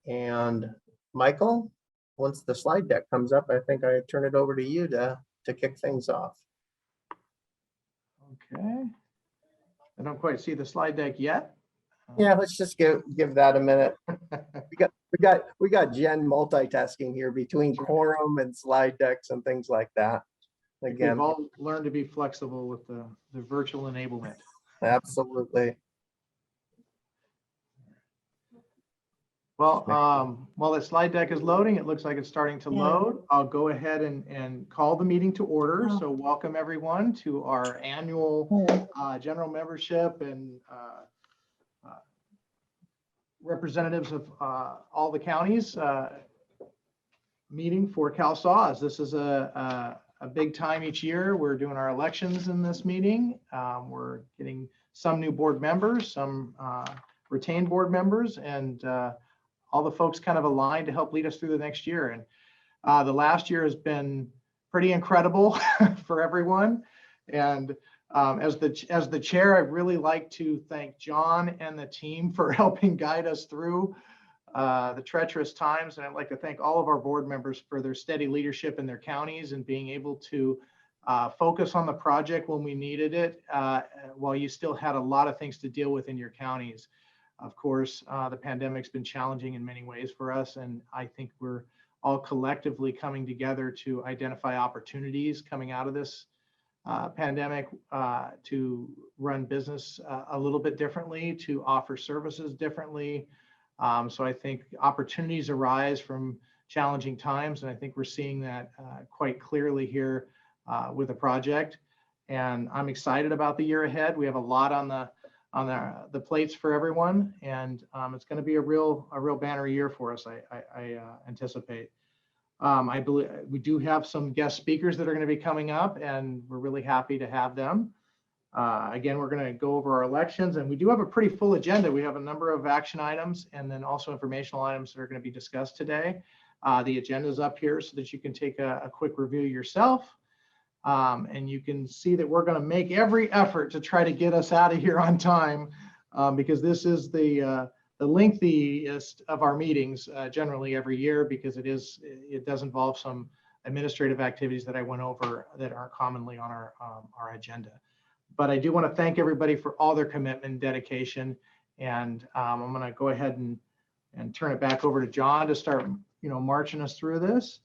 And Michael, once the slide deck comes up, I think I turn it over to you to kick things off. Okay. I don't quite see the slide deck yet. Yeah, let's just give that a minute. We got Jen multitasking here between quorum and slide decks and things like that. Again, We've all learned to be flexible with the virtual enablement. absolutely. Well, while the slide deck is loading, it looks like it's starting to load. I'll go ahead and call the meeting to order. So welcome everyone to our annual general membership and representatives of all the counties meeting for CalSAWS. This is a big time each year. We're doing our elections in this meeting. We're getting some new board members, some retained board members, and all the folks kind of aligned to help lead us through the next year. And the last year has been pretty incredible for everyone. And as the chair, I'd really like to thank John and the team for helping guide us through the treacherous times. And I'd like to thank all of our board members for their steady leadership in their counties and being able to focus on the project when we needed it, while you still had a lot of things to deal with in your counties. Of course, the pandemic's been challenging in many ways for us, and I think we're all collectively coming together to identify opportunities coming out of this pandemic to run business a little bit differently, to offer services differently. So I think opportunities arise from challenging times, and I think we're seeing that quite clearly here with the project. And I'm excited about the year ahead. We have a lot on the plates for everyone, and it's going to be a real banner year for us. I anticipate. I believe we do have some guest speakers that are going to be coming up, and we're really happy to have them. Again, we're going to go over our elections, and we do have a pretty full agenda. We have a number of action items and then also informational items that are going to be discussed today. The agenda is up here so that you can take a quick review yourself. And you can see that we're going to make every effort to try to get us out of here on time, because this is the lengthiest of our meetings generally every year, because it does involve some administrative activities that I went over that aren't commonly on our agenda. But I do want to thank everybody for all their commitment and dedication. And I'm going to go ahead and turn it back over to John to start, marching us through this.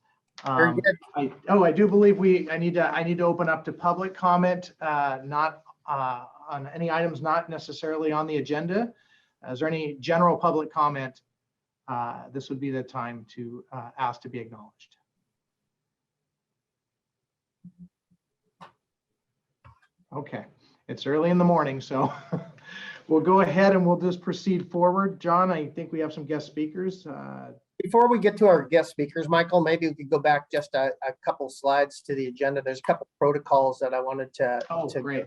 I do believe I need to open up to public comment, not on any items not necessarily on the agenda. Is there any general public comment? This would be the time to ask to be acknowledged. Okay, it's early in the morning, so we'll go ahead and we'll just proceed forward. John, I think we have some guest speakers. Before we get to our guest speakers, Michael, maybe we could go back just a couple slides to the agenda. There's a couple protocols that I wanted to. Oh, great.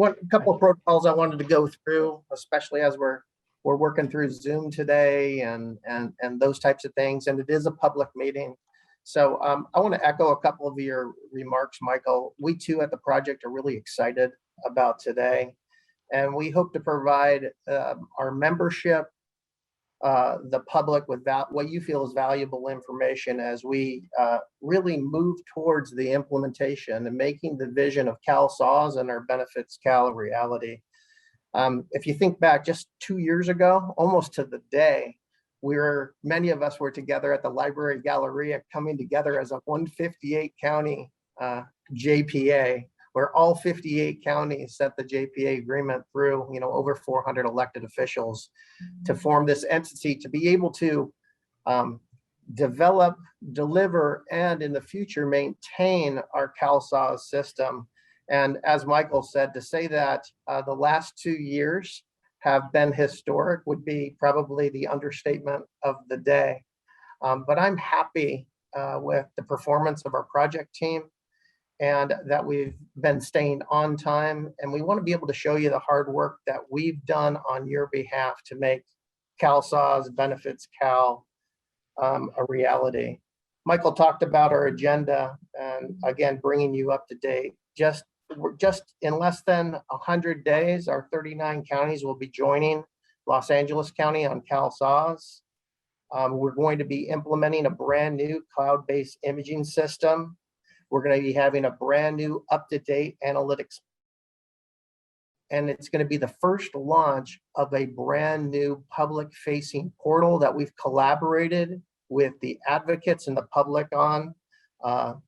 A couple of protocols I wanted to go through, especially as we're working through Zoom today and those types of things. And it is a public meeting. So I want to echo a couple of your remarks, Michael. We too at the project are really excited about today. And we hope to provide our membership, the public, with what you feel is valuable information as we really move towards the implementation and making the vision of CalSAWS and our benefits Cal a reality. If you think back just 2 years ago, almost to the day, many of us were together at the Library Galleria, coming together as a 158 county JPA, where all 58 counties set the JPA agreement through, over 400 elected officials to form this entity to be able to develop, deliver, and in the future maintain our CalSAWS system. And as Michael said, to say that the last 2 years have been historic would be probably the understatement of the day. But I'm happy with the performance of our project team, and that we've been staying on time. And we want to be able to show you the hard work that we've done on your behalf to make CalSAWS Benefits Cal a reality. Michael talked about our agenda, and again, bringing you up to date. We're just in less than 100 days, our 39 counties will be joining Los Angeles County on CalSAWS. We're going to be implementing a brand new cloud-based imaging system. We're going to be having a brand new up-to-date analytics. And it's going to be the first launch of a brand new public-facing portal that we've collaborated with the advocates and the public on,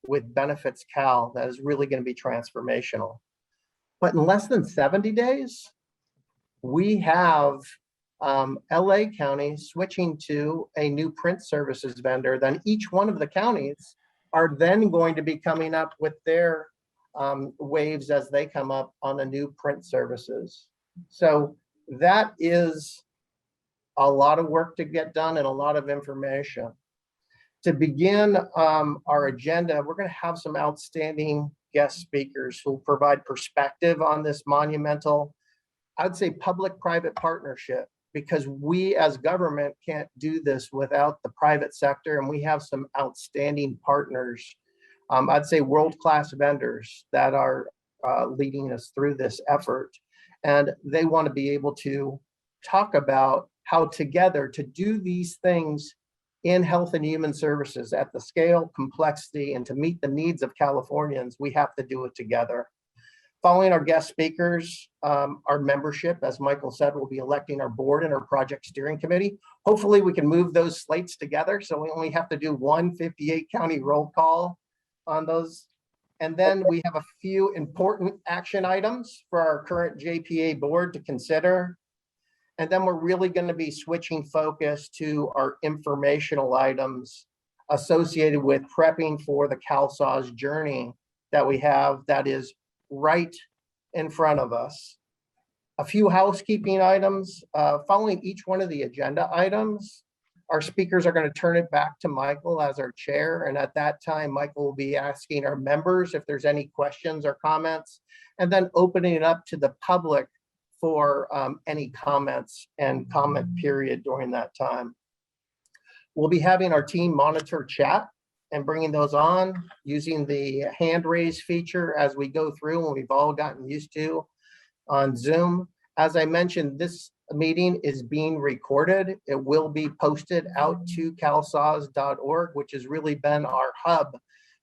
with Benefits Cal. That is really going to be transformational. But in less than 70 days, we have LA County switching to a new print services vendor. Then each one of the counties are then going to be coming up with their waves as they come up on the new print services. So that is a lot of work to get done and a lot of information. To begin our agenda, we're going to have some outstanding guest speakers who will provide perspective on this monumental, I'd say, public-private partnership, because we as government can't do this without the private sector, and we have some outstanding partners. I'd say world-class vendors that are leading us through this effort. And they want to be able to talk about how together to do these things in health and human services at the scale, complexity, and to meet the needs of Californians, we have to do it together. Following our guest speakers, our membership, as Michael said, will be electing our board and our project steering committee. Hopefully we can move those slates together so we only have to do one 58 county roll call on those. And then we have a few important action items for our current JPA board to consider. And then we're really going to be switching focus to our informational items associated with prepping for the CalSAWS journey that we have that is right in front of us. A few housekeeping items. Following each one of the agenda items, our speakers are going to turn it back to Michael as our chair. And at that time, Michael will be asking our members if there's any questions or comments, and then opening it up to the public for any comments and comment period during that time. We'll be having our team monitor chat and bringing those on using the hand raise feature as we go through, and we've all gotten used to on Zoom. As I mentioned, this meeting is being recorded. It will be posted out to calsaws.org, which has really been our hub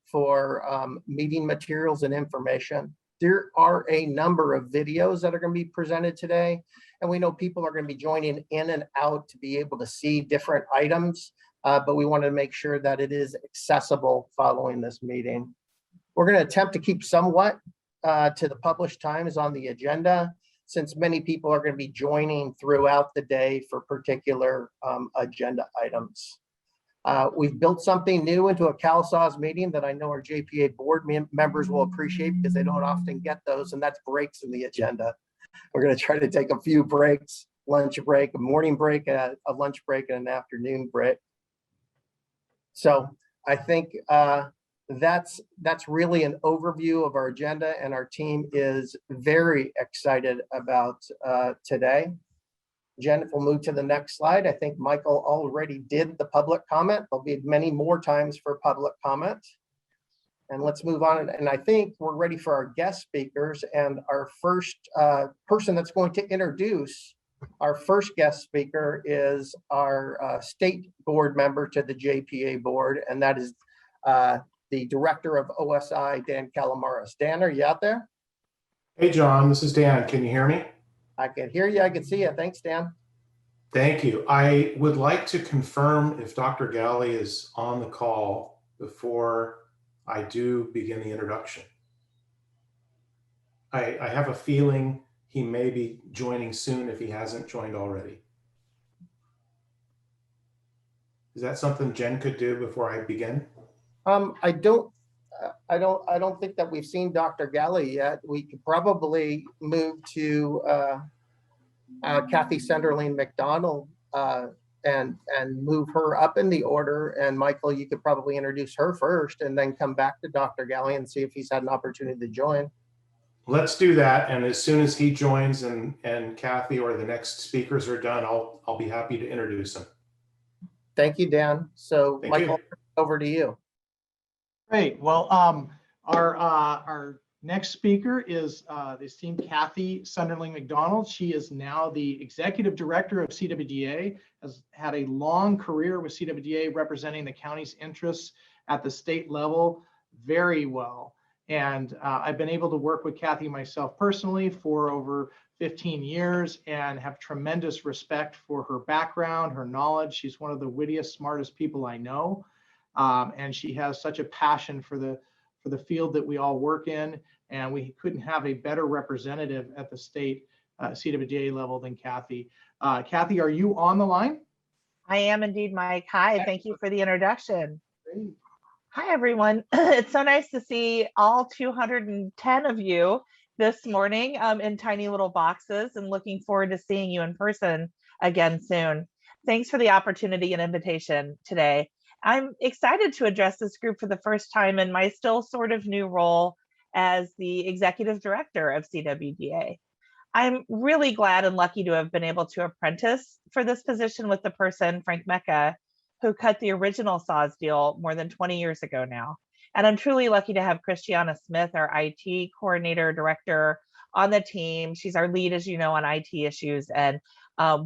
for meeting materials and information. There are a number of videos that are going to be presented today, and we know people are going to be joining in and out to be able to see different items, but we want to make sure that it is accessible following this meeting. We're going to attempt to keep somewhat to the published times on the agenda, since many people are going to be joining throughout the day for particular agenda items. We've built something new into a CalSAWS meeting that I know our JPA board members will appreciate, because they don't often get those, and that's breaks in the agenda. We're going to try to take a few breaks, lunch break, a morning break, a lunch break, and an afternoon break. So I think that's really an overview of our agenda, and our team is very excited about today. Jen, if we'll move to the next slide. I think Michael already did the public comment. There'll be many more times for public comment. And let's move on. And I think we're ready for our guest speakers. And our first person that's going to introduce our first guest speaker is our state board member to the JPA board. And that is the director of OSI, Dan Calamaris. Dan, are you out there? Hey, John, this is Dan. Can you hear me? I can hear you. I can see you. Thanks, Dan. Thank you. I would like to confirm if Dr. Galley is on the call before I do begin the introduction. I have a feeling he may be joining soon if he hasn't joined already. Is that something Jen could do before I begin? I don't think that we've seen Dr. Galley yet. We could probably move to Kathy Senderling McDonald and move her up in the order. And Michael, you could probably introduce her first and then come back to Dr. Galley and see if he's had an opportunity to join. Let's do that. And as soon as he joins and Kathy or the next speakers are done, I'll be happy to introduce him. Thank you, Dan. So Thank Michael, you. over to you. Great. Well, our Next speaker is the esteemed Kathy Sunderling McDonald. She is now the Executive Director of CWDA, has had a long career with CWDA representing the county's interests at the state level very well. And I've been able to work with Kathy myself personally for over 15 years and have tremendous respect for her background, her knowledge. She's one of the wittiest, smartest people I know. And she has such a passion for the field that we all work in. And we couldn't have a better representative at the state CWDA level than Kathy. Kathy, are you on the line? I am indeed, Mike. Hi, thank you for the introduction. Great. Hi, everyone. It's so nice to see all 210 of you this morning in tiny little boxes, and looking forward to seeing you in person again soon. Thanks for the opportunity and invitation today. I'm excited to address this group for the first time in my still sort of new role as the Executive Director of CWDA. I'm really glad and lucky to have been able to apprentice for this position with the person, Frank Mecca, who cut the original SAWS deal more than 20 years ago now. And I'm truly lucky to have Christiana Smith, our IT coordinator director, on the team. She's our lead, as you know, on IT issues, and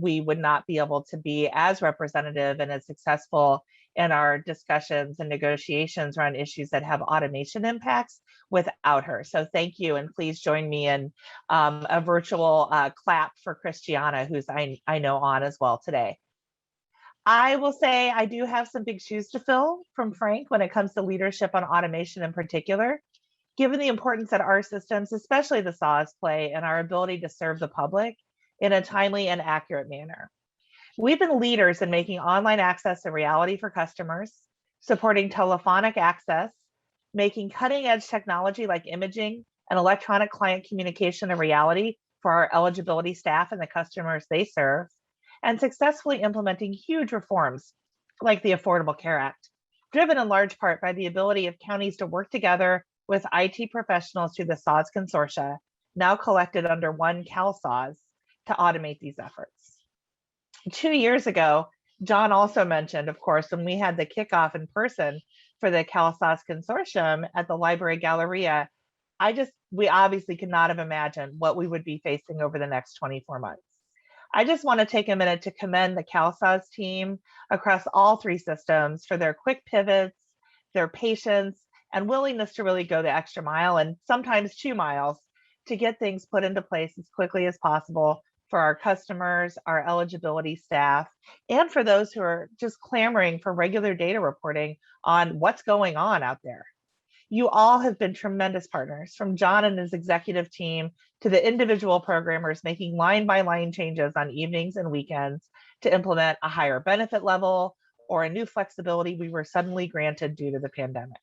we would not be able to be as representative and as successful in our discussions and negotiations around issues that have automation impacts without her. So thank you, and please join me in a virtual clap for Christiana, who's I know on as well today. I will say I do have some big shoes to fill from Frank when it comes to leadership on automation in particular, given the importance that our systems, especially the SAWS, play in our ability to serve the public in a timely and accurate manner. We've been leaders in making online access a reality for customers, supporting telephonic access, making cutting-edge technology like imaging and electronic client communication a reality for our eligibility staff and the customers they serve, and successfully implementing huge reforms like the Affordable Care Act, driven in large part by the ability of counties to work together with IT professionals through the SAWS consortia, now collected under one CalSAWS, to automate these efforts. 2 years ago, John also mentioned, of course, when we had the kickoff in person for the CalSAWS consortium at the Library Galleria, we obviously could not have imagined what we would be facing over the next 24 months. I just want to take a minute to commend the CalSAWS team across all three systems for their quick pivots, their patience, and willingness to really go the extra mile, and sometimes 2 miles, to get things put into place as quickly as possible for our customers, our eligibility staff, and for those who are just clamoring for regular data reporting on what's going on out there. You all have been tremendous partners, from John and his executive team to the individual programmers making line-by-line changes on evenings and weekends to implement a higher benefit level or a new flexibility we were suddenly granted due to the pandemic.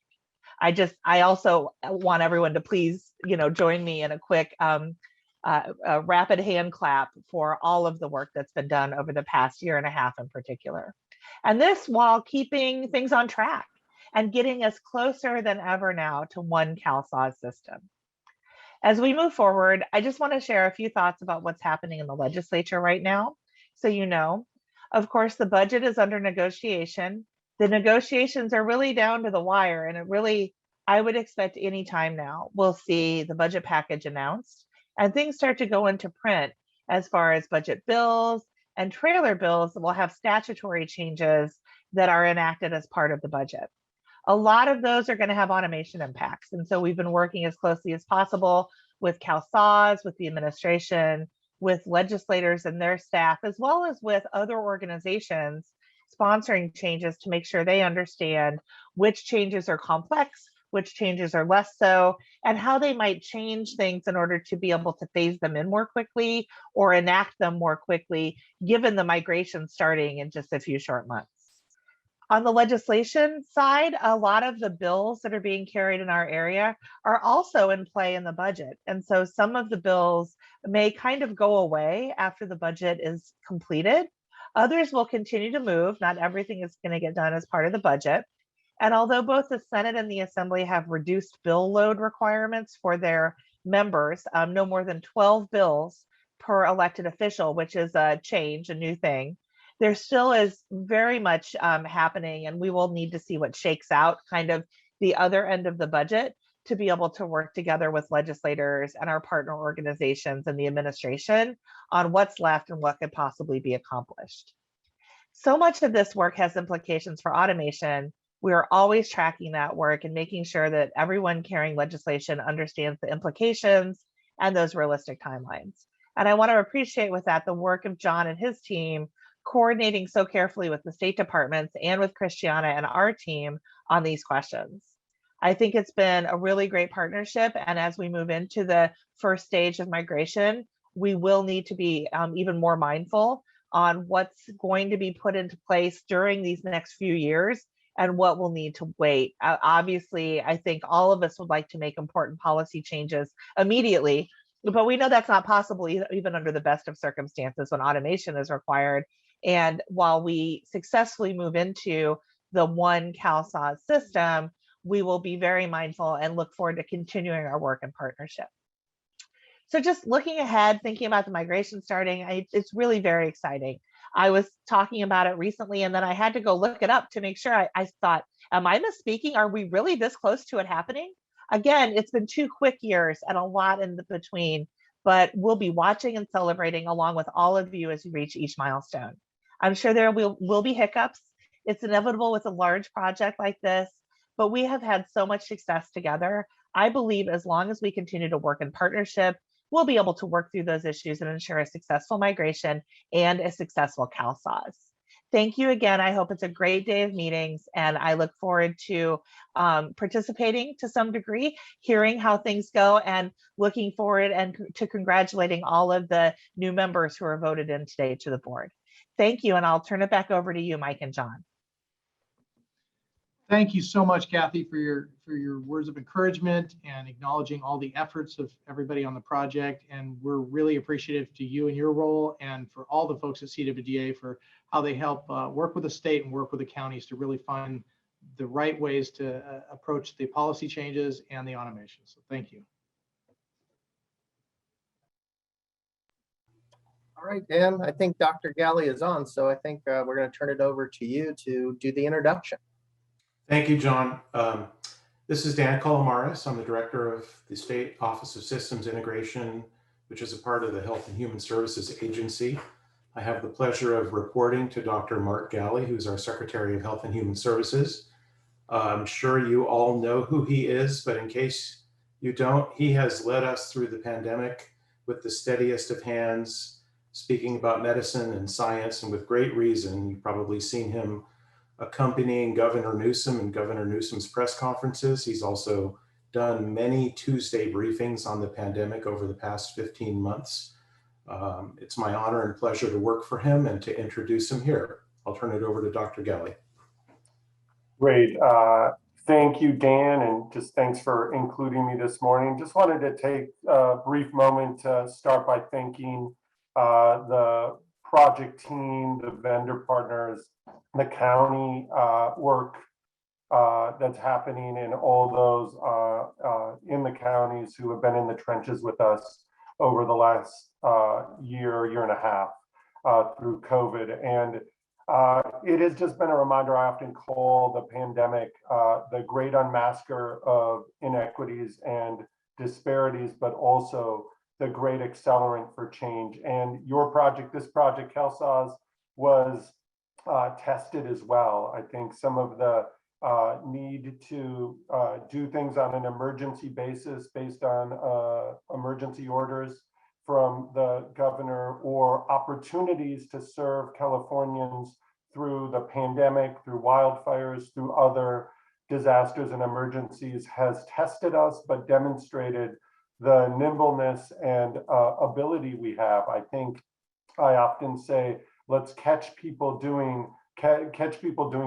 I also want everyone to please, join me in a quick a rapid hand clap for all of the work that's been done over the past year and a half in particular. And this while keeping things on track and getting us closer than ever now to one CalSAWS system. As we move forward, I just want to share a few thoughts about what's happening in the legislature right now. So of course, the budget is under negotiation. The negotiations are really down to the wire, and I would expect any time now we'll see the budget package announced and things start to go into print as far as budget bills and trailer bills that will have statutory changes that are enacted as part of the budget. A lot of those are going to have automation impacts. And so we've been working as closely as possible with CalSAWS, with the administration, with legislators and their staff, as well as with other organizations sponsoring changes to make sure they understand which changes are complex, which changes are less so, and how they might change things in order to be able to phase them in more quickly or enact them more quickly, given the migration starting in just a few short months. On the legislation side, a lot of the bills that are being carried in our area are also in play in the budget. And so some of the bills may kind of go away after the budget is completed. Others will continue to move. Not everything is going to get done as part of the budget. And although both the Senate and the Assembly have reduced bill load requirements for their members, no more than 12 bills per elected official, which is a change, a new thing, there still is very much happening, and we will need to see what shakes out kind of the other end of the budget to be able to work together with legislators and our partner organizations and the administration on what's left and what could possibly be accomplished. So much of this work has implications for automation. We are always tracking that work and making sure that everyone carrying legislation understands the implications and those realistic timelines. And I want to appreciate with that the work of John and his team coordinating so carefully with the state departments and with Christiana and our team on these questions. I think it's been a really great partnership. And as we move into the first stage of migration, we will need to be even more mindful on what's going to be put into place during these next few years and what will need to wait. Obviously, I think all of us would like to make important policy changes immediately, but we know that's not possible even under the best of circumstances when automation is required. And while we successfully move into the one CalSAS system, we will be very mindful and look forward to continuing our work in partnership. So just looking ahead, thinking about the migration starting, it's really very exciting. I was talking about it recently, and then I had to go look it up to make sure. I thought, am I misspeaking? Are we really this close to it happening? Again, it's been 2 quick years and a lot in the between, but we'll be watching and celebrating along with all of you as you reach each milestone. I'm sure there will be hiccups. It's inevitable with a large project like this, but we have had so much success together. I believe as long as we continue to work in partnership, we'll be able to work through those issues and ensure a successful migration and a successful CalSAS. Thank you again. I hope it's a great day of meetings, and I look forward to participating to some degree, hearing how things go, and looking forward and to congratulating all of the new members who are voted in today to the board. Thank you, and I'll turn it back over to you, Mike and John. Thank you so much, Kathy, for your words of encouragement and acknowledging all the efforts of everybody on the project. And we're really appreciative to you and your role, and for all the folks at CWDA for how they help work with the state and work with the counties to really find the right ways to approach the policy changes and the automation. So thank you. All right, Dan, I think Dr. Galley is on, so I think we're going to turn it over to you to do the introduction. Thank you, John. This is Dan Colomaris. I'm the director of the State Office of Systems Integration, which is a part of the Health and Human Services Agency. I have the pleasure of reporting to Dr. Mark Galley, who's our Secretary of Health and Human Services. I'm sure you all know who he is, but in case you don't, he has led us through the pandemic with the steadiest of hands, speaking about medicine and science, and with great reason. You've probably seen him accompanying Governor Newsom and Governor Newsom's press conferences. He's also done many Tuesday briefings on the pandemic over the past 15 months. It's my honor and pleasure to work for him and to introduce him here. I'll turn it over to Dr. Galley. Great. Thank you, Dan, and just thanks for including me this morning. Just wanted to take a brief moment to start by thanking the project team, the vendor partners, the county work that's happening, and all those in the counties who have been in the trenches with us over the last year and a half through COVID. And it has just been a reminder. I often call the pandemic the great unmasker of inequities and disparities, but also the great accelerant for change. And your project, this project, CalSAS, was tested as well. I think some of the need to do things on an emergency basis based on emergency orders from the governor, or opportunities to serve Californians through the pandemic, through wildfires, through other disasters and emergencies, has tested us, but demonstrated the nimbleness and ability we have. I think I often say, let's catch people doing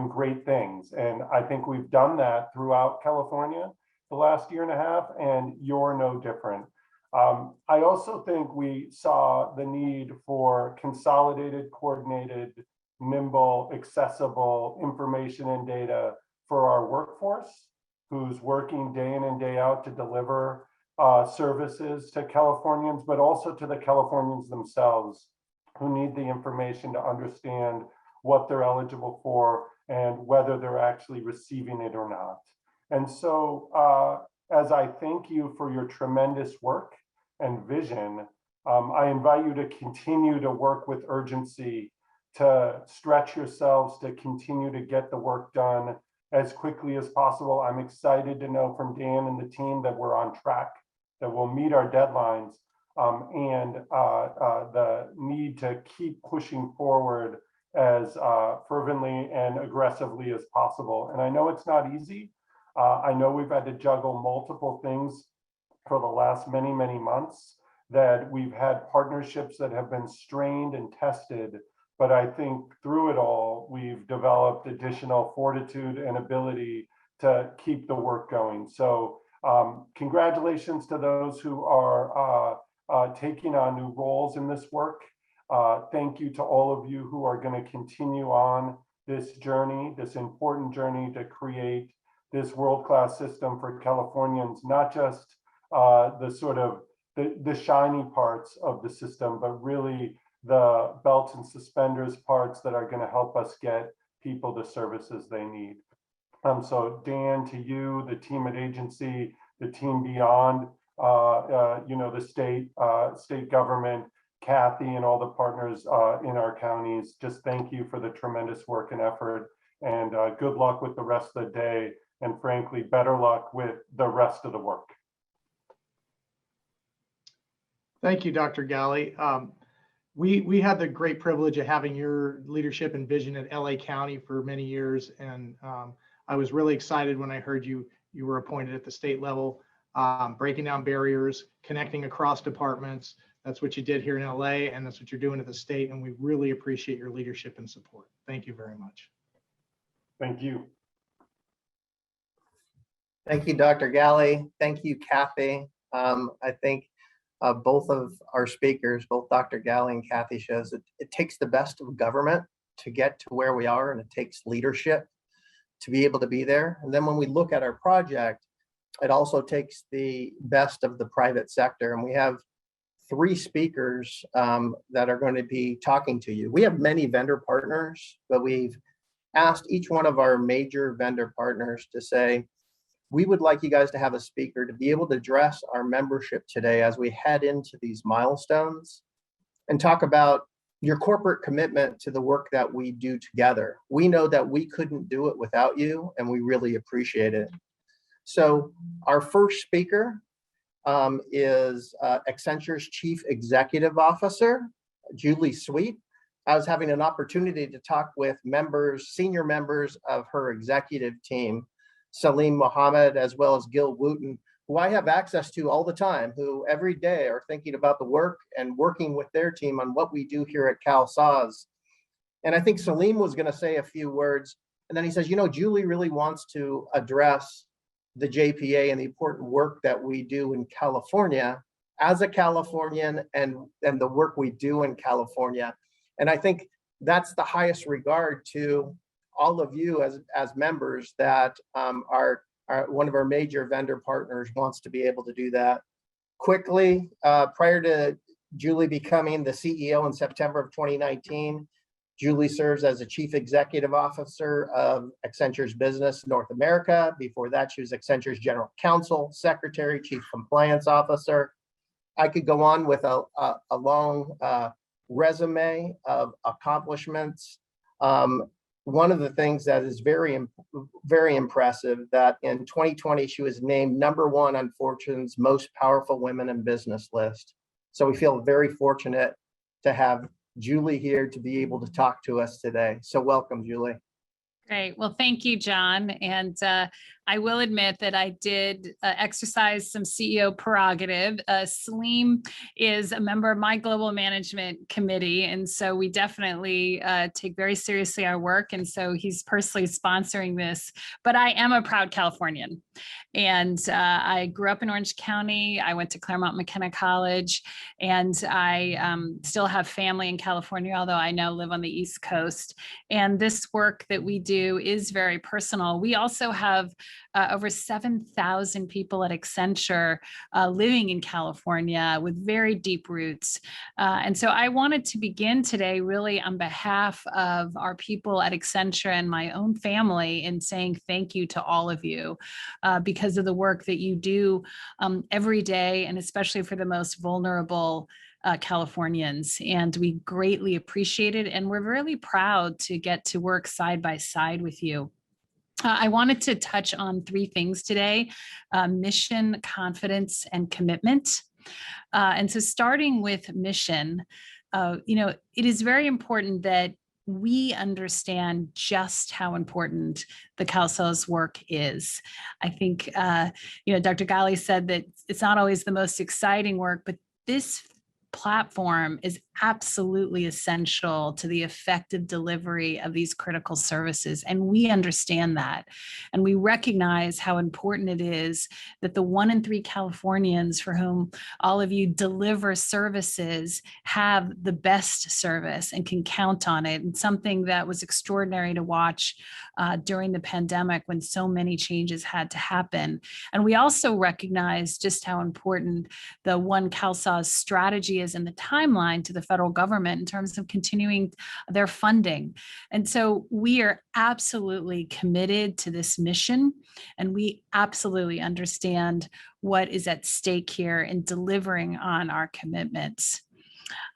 great things. And I think we've done that throughout California the last year and a half, and you're no different. I also think we saw the need for consolidated, coordinated, nimble, accessible information and data for our workforce, who's working day in and day out to deliver services to Californians, but also to the Californians themselves, who need the information to understand what they're eligible for and whether they're actually receiving it or not. And so as I thank you for your tremendous work and vision, I invite you to continue to work with urgency, to stretch yourselves, to continue to get the work done as quickly as possible. I'm excited to know from Dan and the team that we're on track, that we'll meet our deadlines, and the need to keep pushing forward as fervently and aggressively as possible. And I know it's not easy. I know we've had to juggle multiple things for the last many, many months, that we've had partnerships that have been strained and tested. But I think through it all, we've developed additional fortitude and ability to keep the work going. So congratulations to those who are taking on new roles in this work. Thank you to all of you who are going to continue on this journey, this important journey to create this world-class system for Californians, not just the sort of the shiny parts of the system, but really the belts and suspenders parts that are going to help us get people the services they need. So Dan, to you, the team at agency, the team beyond, the state government, Kathy and all the partners in our counties, just thank you for the tremendous work and effort, and good luck with the rest of the day. And frankly, better luck with the rest of the work. Thank you, Dr. Galley. We had the great privilege of having your leadership and vision at LA County for many years. And I was really excited when I heard you were appointed at the state level, breaking down barriers, connecting across departments. That's what you did here in LA, and that's what you're doing at the state. And we really appreciate your leadership and support. Thank you very much. Thank you. Thank you, Dr. Galley. Thank you, Kathy. I think both of our speakers, both Dr. Galley and Kathy, shows that it takes the best of government to get to where we are, and it takes leadership to be able to be there. And then when we look at our project, it also takes the best of the private sector. And we have 3 speakers that are going to be talking to you. We have many vendor partners, but we've asked each one of our major vendor partners to say, we would like you guys to have a speaker to be able to address our membership today as we head into these milestones and talk about your corporate commitment to the work that we do together. We know that we couldn't do it without you, and we really appreciate it. So our first speaker is Accenture's Chief Executive Officer, Julie Sweet. I was having an opportunity to talk with senior members of her executive team, Salim Mohammed, as well as Gil Wooten, who I have access to all the time, who every day are thinking about the work and working with their team on what we do here at CalSAWS. And I think Salim was going to say a few words, and then he says, Julie really wants to address the JPA and the important work that we do in California as a Californian, and the work we do in California. And I think that's the highest regard to all of you as members that are one of our major vendor partners wants to be able to do that. Quickly, prior to Julie becoming the CEO in September of 2019, Julie serves as the Chief Executive Officer of Accenture's Business North America. Before that, she was Accenture's General Counsel, Secretary, Chief Compliance Officer. I could go on with a long resume of accomplishments. One of the things that is very, very impressive, that in 2020, she was named #1 on Fortune's Most Powerful Women in Business list. So we feel very fortunate to have Julie here to be able to talk to us today. So welcome, Julie. Great. Well, thank you, John. And I will admit that I did exercise some CEO prerogative. Salim is a member of my global management committee. And so we definitely take very seriously our work. And so he's personally sponsoring this. But I am a proud Californian. And I grew up in Orange County. I went to Claremont McKenna College. And I still have family in California, although I now live on the East Coast. And this work that we do do is very personal. We also have over 7,000 people at Accenture living in California with very deep roots. And so I wanted to begin today really on behalf of our people at Accenture and my own family in saying thank you to all of you because of the work that you do every day, and especially for the most vulnerable Californians. And we greatly appreciate it. And we're really proud to get to work side by side with you. I wanted to touch on three things today: mission, confidence, and commitment. And so starting with mission, it is very important that we understand just how important the CalSA's work is. I think, Dr. Gali said that it's not always the most exciting work, but this platform is absolutely essential to the effective delivery of these critical services. And we understand that. And we recognize how important it is that the 1 in 3 Californians for whom all of you deliver services have the best service and can count on it. And something that was extraordinary to watch during the pandemic when so many changes had to happen. And we also recognize just how important the One CalSA's strategy is in the timeline to the federal government in terms of continuing their funding. And so we are absolutely committed to this mission, and we absolutely understand what is at stake here in delivering on our commitments.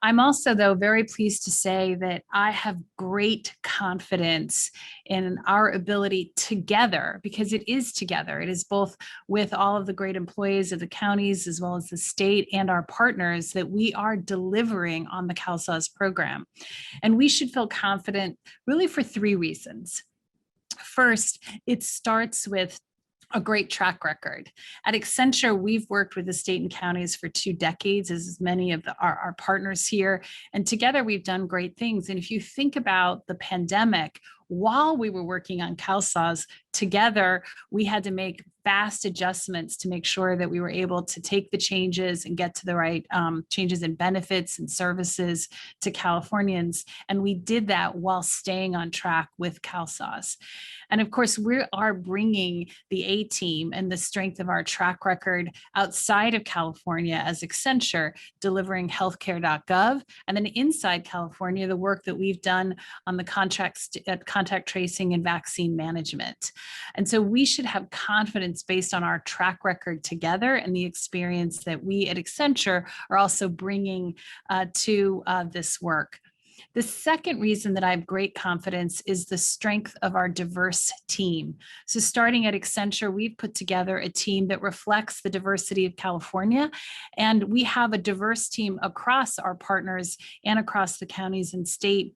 I'm also, though, very pleased to say that I have great confidence in our ability together, because it is together. It is both with all of the great employees of the counties as well as the state and our partners that we are delivering on the CalSA's program. And we should feel confident really for 3 reasons. First, it starts with a great track record. At Accenture, we've worked with the state and counties for 2 decades, as many of our partners here, and together we've done great things. And if you think about the pandemic, while we were working on CalSA's together, we had to make fast adjustments to make sure that we were able to take the changes and get to the right changes in benefits and services to Californians. And we did that while staying on track with CalSA's. And of course, we are bringing the A team and the strength of our track record outside of California as Accenture, delivering healthcare.gov, and then inside California, the work that we've done on the contact tracing and vaccine management. And so we should have confidence based on our track record together and the experience that we at Accenture are also bringing to this work. The second reason that I have great confidence is the strength of our diverse team. So starting at Accenture, we've put together a team that reflects the diversity of California, and we have a diverse team across our partners and across the counties and state.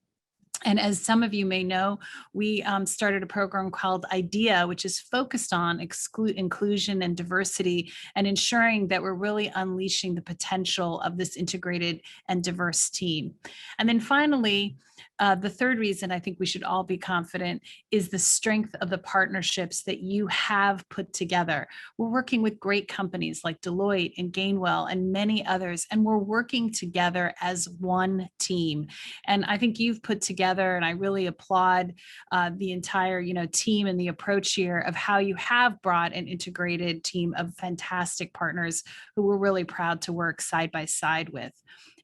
And as some of you may know, we started a program called IDEA, which is focused on inclusion and diversity and ensuring that we're really unleashing the potential of this integrated and diverse team. And then finally, the third reason I think we should all be confident is the strength of the partnerships that you have put together. We're working with great companies like Deloitte and Gainwell and many others, and we're working together as one team. And I think you've put together, and I really applaud the entire team and the approach here of how you have brought an integrated team of fantastic partners who we're really proud to work side by side with.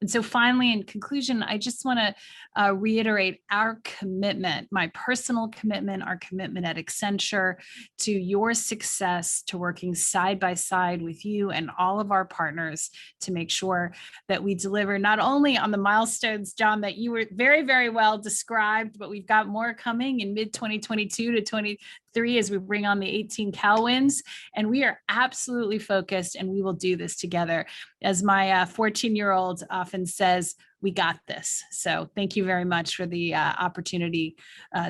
And so finally, in conclusion, I just want to reiterate our commitment, my personal commitment, our commitment at Accenture to your success, to working side by side with you and all of our partners to make sure that we deliver not only on the milestones, John, that you were very, very well described, but we've got more coming in mid-2022 to 2023 as we bring on the 18 Cal wins. And we are absolutely focused, and we will do this together. As my 14-year-old often says, we got this. So thank you very much for the opportunity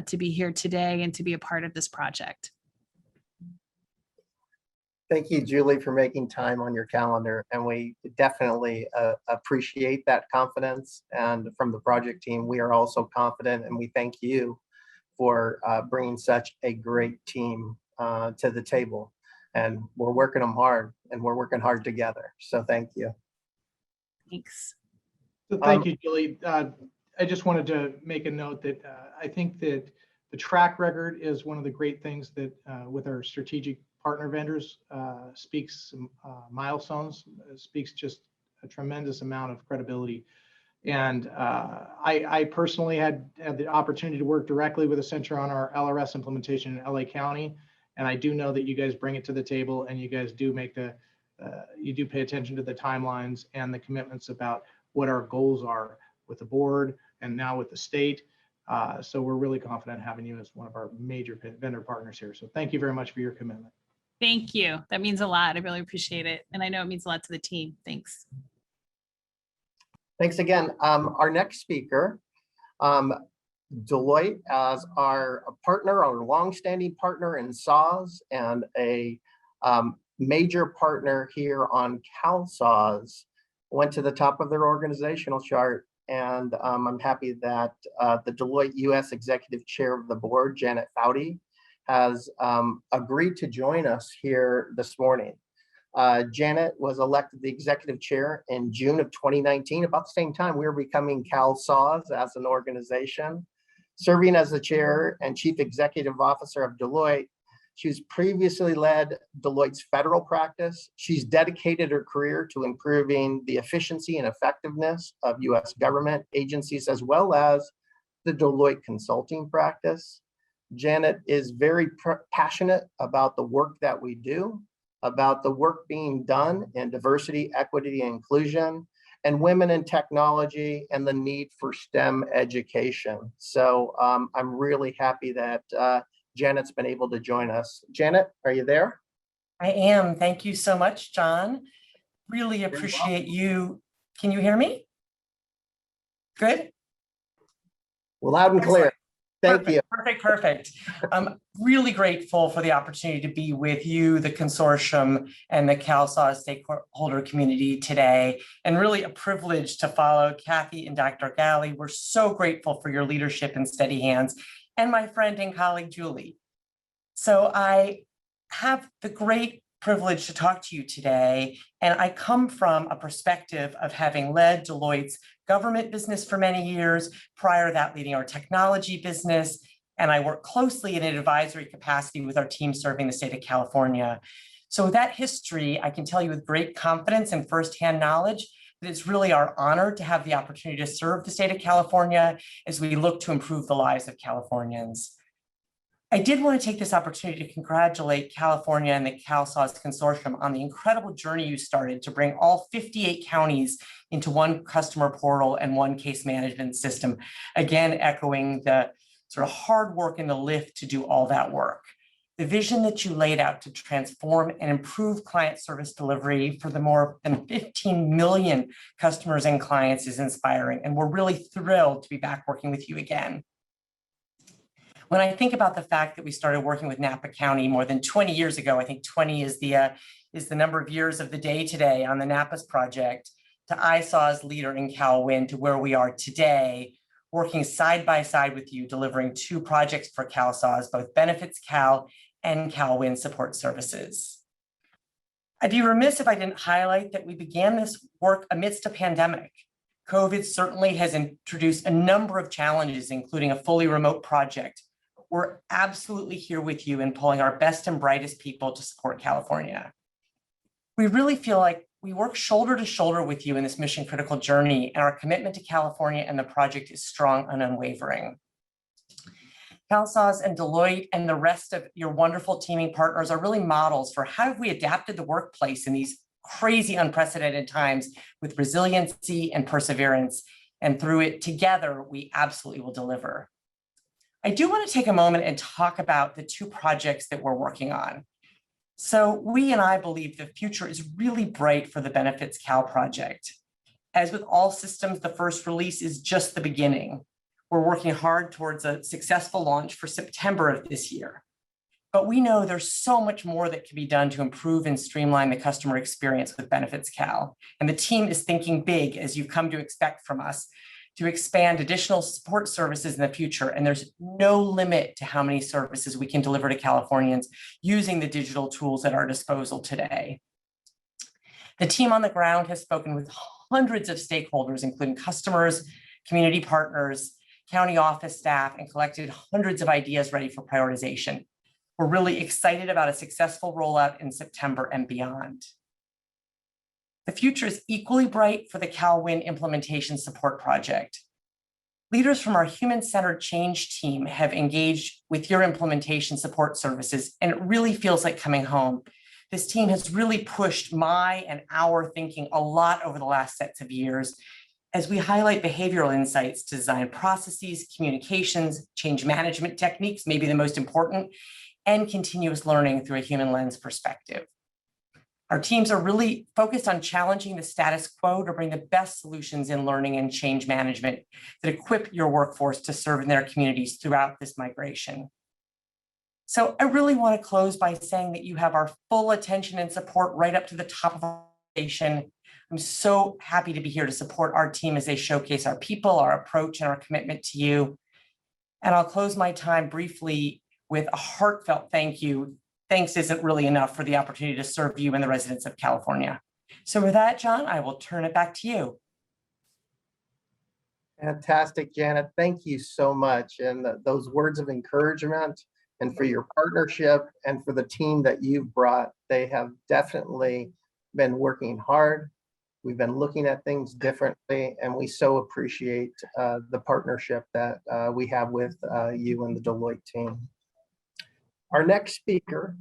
to be here today and to be a part of this project. Thank you, Julie, for making time on your calendar. And we definitely appreciate that confidence. And from the project team, we are also confident, and we thank you for bringing such a great team to the table. And we're working them hard, and we're working hard together. So thank you. Thanks. So thank you, Julie. I just wanted to make a note that I think that The track record is one of the great things that with our strategic partner vendors speaks milestones, speaks just a tremendous amount of credibility. And I personally had the opportunity to work directly with Accenture on our LRS implementation in LA County. And I do know that you guys bring it to the table, and you guys do make you do pay attention to the timelines and the commitments about what our goals are with the board and now with the state. So we're really confident having you as one of our major vendor partners here. So thank you very much for your commitment. Thank you. That means a lot. I really appreciate it. And I know it means a lot to the team. Thanks. Thanks again. Our next speaker, Deloitte as our partner, our longstanding partner in SAWS and a major partner here on CalSAWS, went to the top of their organizational chart. And I'm happy that the Deloitte US Executive Chair of the Board, Janet Foudy, has agreed to join us here this morning. Janet was elected the executive chair in June of 2019, about the same time we were becoming CalSAWS as an organization. Serving as the chair and chief executive officer of Deloitte, she's previously led Deloitte's federal practice. She's dedicated her career to improving the efficiency and effectiveness of US government agencies, as well as the Deloitte consulting practice. Janet is very passionate about the work that we do, about the work being done in diversity, equity, and inclusion, and women in technology, and the need for STEM education. So I'm really happy that Janet's been able to join us. Janet, are you there? I am. Thank you so much, John. Really appreciate you. Can you hear me? Good. Well, loud and clear. Thank you. Perfect. I'm really grateful for the opportunity to be with you, the consortium, and the CalSAWS stakeholder community today, and really a privilege to follow Kathy and Dr. Galley. We're so grateful for your leadership and steady hands, and my friend and colleague, Julie. So I have the great privilege to talk to you today, and I come from a perspective of having led Deloitte's government business for many years, prior to that leading our technology business, and I work closely in an advisory capacity with our team serving the state of California. So with that history, I can tell you with great confidence and firsthand knowledge that it's really our honor to have the opportunity to serve the state of California as we look to improve the lives of Californians. I did want to take this opportunity to congratulate California and the CalSAWS consortium on the incredible journey you started to bring all 58 counties into one customer portal and one case management system. Again, echoing the sort of hard work and the lift to do all that work. The vision that you laid out to transform and improve client service delivery for the more than 15 million customers and clients is inspiring, and we're really thrilled to be back working with you again. When I think about the fact that we started working with Napa County more than 20 years ago, I think 20 is the number of years of the day today on the Napa's project, to ISAW's leader in CalWIN, to where we are today, working side by side with you, delivering 2 projects for CalSAWS, both Benefits Cal and CalWIN support services. I'd be remiss if I didn't highlight that we began this work amidst a pandemic. COVID certainly has introduced a number of challenges, including a fully remote project. We're absolutely here with you in pulling our best and brightest people to support California. We really feel like we work shoulder to shoulder with you in this mission critical journey, and our commitment to California and the project is strong and unwavering. CalSAWS and Deloitte and the rest of your wonderful teaming partners are really models for how have we adapted the workplace in these crazy, unprecedented times with resiliency and perseverance, and through it together, we absolutely will deliver. I do want to take a moment and talk about the 2 projects that we're working on. So we and I believe the future is really bright for the Benefits Cal project. As with all systems, the first release is just the beginning. We're working hard towards a successful launch for September of this year. But we know there's so much more that can be done to improve and streamline the customer experience with Benefits Cal. And the team is thinking big, as you've come to expect from us, to expand additional support services in the future. And there's no limit to how many services we can deliver to Californians using the digital tools at our disposal today. The team on the ground has spoken with hundreds of stakeholders, including customers, community partners, county office staff, and collected hundreds of ideas ready for prioritization. We're really excited about a successful rollout in September and beyond. The future is equally bright for the CalWIN Implementation Support Project. Leaders from our human-centered change team have engaged with your implementation support services, and it really feels like coming home. This team has really pushed my and our thinking a lot over the last sets of years as we highlight behavioral insights to design processes, communications, change management techniques, maybe the most important, and continuous learning through a human lens perspective. Our teams are really focused on challenging the status quo to bring the best solutions in learning and change management that equip your workforce to serve in their communities throughout this migration. So I really want to close by saying that you have our full attention and support right up to the top of our organization. I'm so happy to be here to support our team as they showcase our people, our approach, and our commitment to you. And I'll close my time briefly with a heartfelt thank you. Thanks isn't really enough for the opportunity to serve you and the residents of California. So with that, John, I will turn it back to you. Fantastic, Janet. Thank you so much. And those words of encouragement and for your partnership and for the team that you've brought. They have definitely been working hard. We've been looking at things differently, and we so appreciate the partnership that we have with you and the Deloitte team. Our next speaker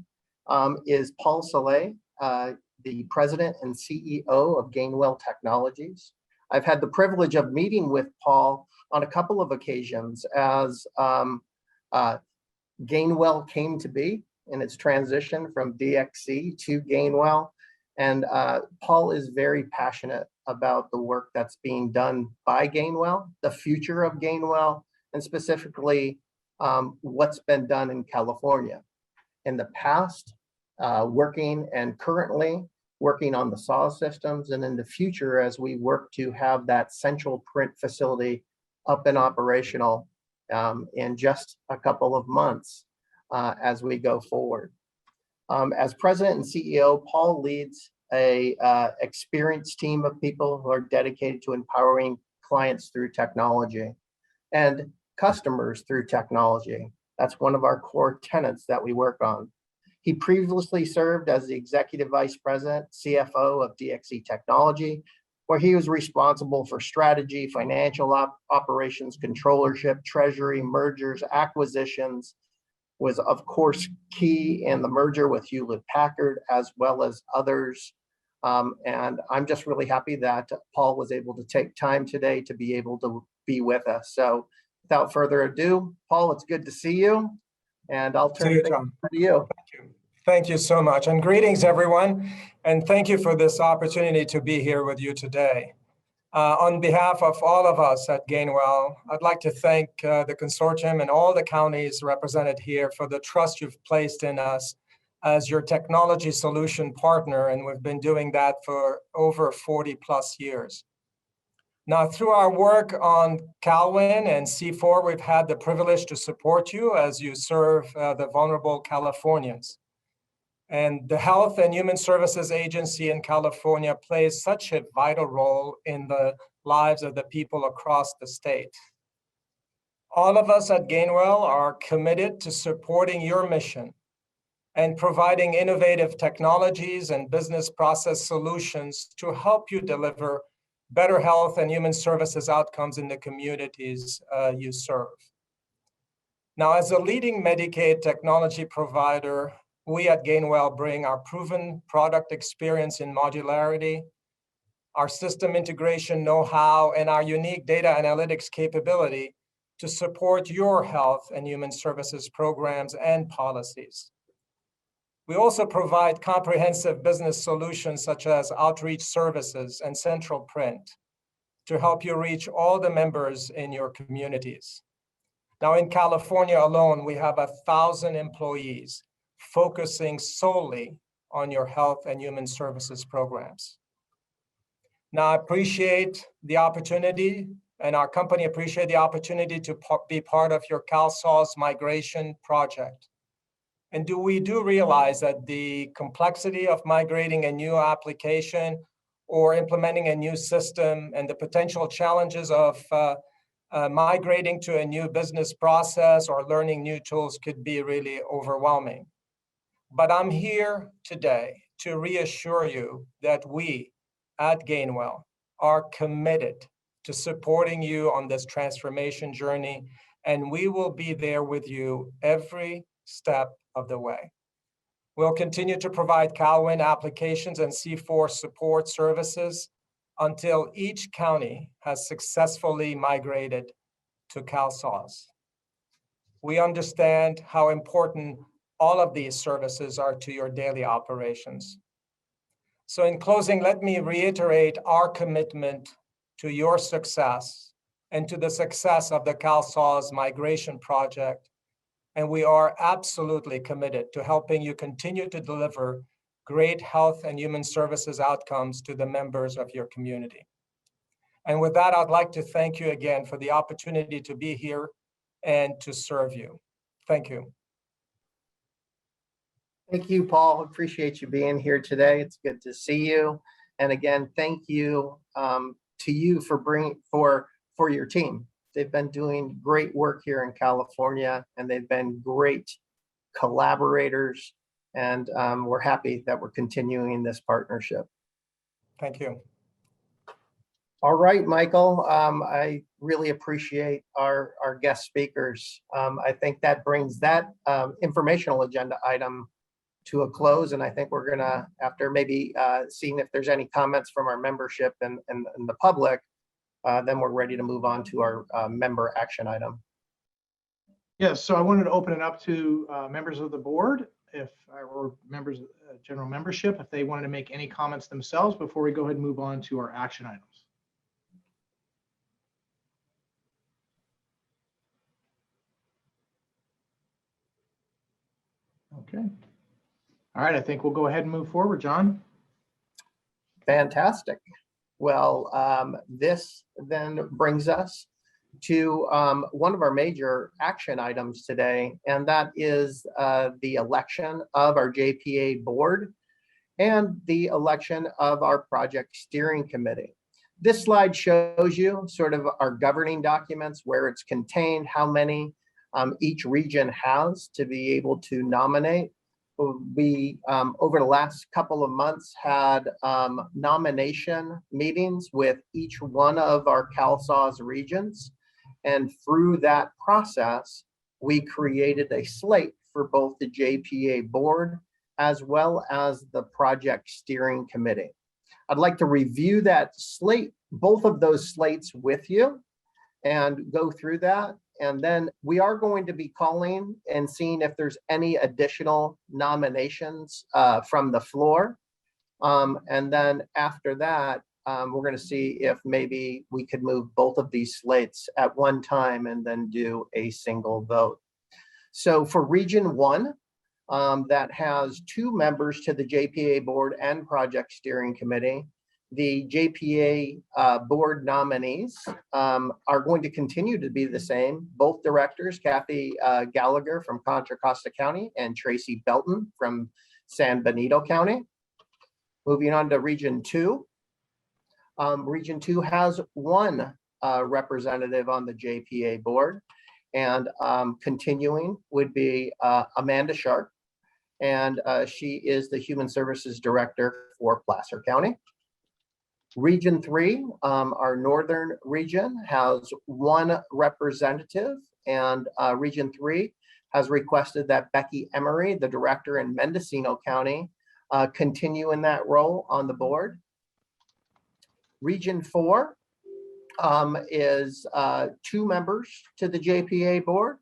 is Paul Solay, the president and CEO of Gainwell Technologies. I've had the privilege of meeting with Paul on a couple of occasions as Gainwell came to be in its transition from DXC to Gainwell. And Paul is very passionate about the work that's being done by Gainwell, the future of Gainwell, and specifically what's been done in California. In the past, working and currently working on the SAW systems, and in the future as we work to have that central print facility up and operational in just a couple of months as we go forward. As president and CEO, Paul leads a experienced team of people who are dedicated to empowering clients through technology and customers through technology. That's one of our core tenets that we work on. He previously served as the executive vice president, CFO of DXC Technology, where he was responsible for strategy, financial operations, controllership, treasury, mergers, acquisitions, was of course key in the merger with Hewlett-Packard as well as others. And I'm just really happy that Paul was able to take time today to be able to be with us. So without further ado, Paul, it's good to see you. And I'll turn it over to you. Thank you so much. And greetings, everyone. And thank you for this opportunity to be here with you today. On behalf of all of us at Gainwell, I'd like to thank the consortium and all the counties represented here for the trust you've placed in us as your technology solution partner. And we've been doing that for over 40 plus years. Now, through our work on CalWIN and C4, we've had the privilege to support you as you serve the vulnerable Californians. And the Health and Human Services Agency in California plays such a vital role in the lives of the people across the state. All of us at Gainwell are committed to supporting your mission and providing innovative technologies and business process solutions to help you deliver better health and human services outcomes in the communities you serve. Now, as a leading Medicaid technology provider, we at Gainwell bring our proven product experience in modularity, our system integration know-how, and our unique data analytics capability to support your health and human services programs and policies. We also provide comprehensive business solutions such as outreach services and central print to help you reach all the members in your communities. Now, in California alone, we have 1,000 employees focusing solely on your health and human services programs. Now, I appreciate the opportunity, and our company appreciate the opportunity to be part of your CalSAWS migration project. And we do realize that the complexity of migrating a new application or implementing a new system and the potential challenges of Migrating to a new business process or learning new tools could be really overwhelming. But I'm here today to reassure you that we at Gainwell are committed to supporting you on this transformation journey, and we will be there with you every step of the way. We'll continue to provide CalWIN applications and C4 support services until each county has successfully migrated to CalSAWS. We understand how important all of these services are to your daily operations. So in closing, let me reiterate our commitment to your success and to the success of the CalSAWS migration project. And we are absolutely committed to helping you continue to deliver great health and human services outcomes to the members of your community. And with that, I'd like to thank you again for the opportunity to be here and to serve you. Thank you. Thank you, Paul. Appreciate you being here today. It's good to see you. And again, thank you to you for your team. They've been doing great work here in California, and they've been great collaborators. And we're happy that we're continuing this partnership. Thank you. All right, Michael, I really appreciate our guest speakers. I think that brings that informational agenda item to a close. And I think we're gonna, after maybe seeing if there's any comments from our membership and the public, then we're ready to move on to our member action item. Yes, so I wanted to open it up to members of the board, or members of general membership, if they wanted to make any comments themselves before we go ahead and move on to our action items. Okay. All right, I think we'll go ahead and move forward, John. Fantastic. Well, this then brings us to one of our major action items today, and that is the election of our JPA board and the election of our project steering committee. This slide shows you sort of our governing documents, where it's contained, how many each region has to be able to nominate. We, over the last couple of months, had nomination meetings with each one of our CalSAWS regions. And through that process, we created a slate for both the JPA board as well as the project steering committee. I'd like to review that slate, both of those slates with you, and go through that. And then we are going to be calling and seeing if there's any additional nominations from the floor. And then after that, we're going to see if maybe we could move both of these slates at one time and then do a single vote. So for Region 1, that has 2 members to the JPA board and project steering committee, the JPA board nominees are going to continue to be the same. Both directors, Kathy Gallagher from Contra Costa County and Tracy Belton from San Benito County. Moving on to Region 2. Region 2 has 1 representative on the JPA board, and continuing would be Amanda Sharp, and she is the Human Services Director for Placer County. Region 3, our northern region, has 1 representative, and Region 3 has requested that Becky Emery, the director in Mendocino County, continue in that role on the board. Region 4 is 2 members to the JPA board.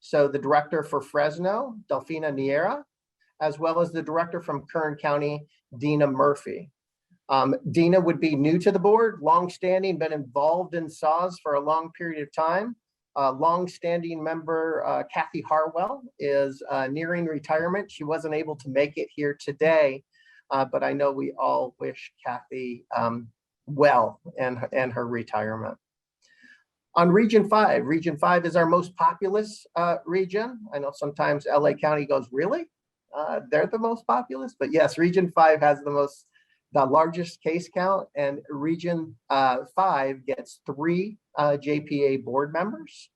So the director for Fresno, Delfina Niera, as well as the director from Kern County, Dina Murphy. Dina would be new to the board, longstanding, been involved in SAWS for a long period of time. Longstanding member Kathy Harwell is nearing retirement. She wasn't able to make it here today, but I know we all wish Kathy well in her retirement. On Region 5, Region 5 is our most populous region. I know sometimes LA County goes, really? They're the most populous? But yes, Region 5 has the the largest case count, and Region 5 gets 3 JPA board members.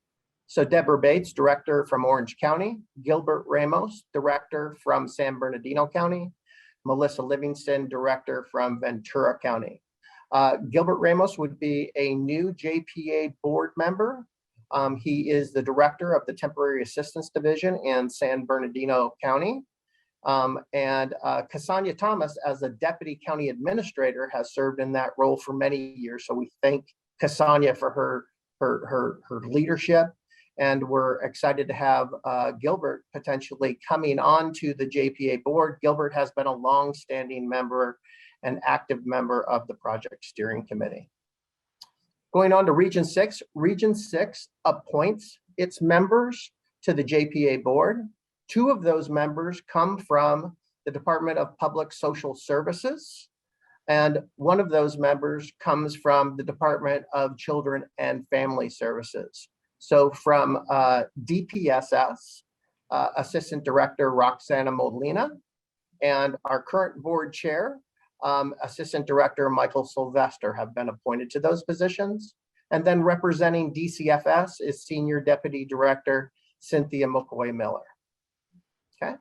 So Deborah Bates, Director from Orange County, Gilbert Ramos, Director from San Bernardino County, Melissa Livingston, Director from Ventura County. Gilbert Ramos would be a new JPA board member. He is the Director of the Temporary Assistance Division in San Bernardino County. And Cassania Thomas, as a Deputy County Administrator, has served in that role for many years. So we thank Cassania for her leadership. And we're excited to have Gilbert potentially coming on to the JPA board. Gilbert has been a long-standing member and active member of the project steering committee. Going on to Region 6, Region 6 appoints its members to the JPA board. 2 of those members come from the Department of Public Social Services, and 1 of those members comes from the Department of Children and Family Services. So from DPSS, Assistant Director Roxana Molina, and our current board chair, Assistant Director Michael Sylvester, have been appointed to those positions. And then representing DCFS is Senior Deputy Director Cynthia McCoy Miller. Okay.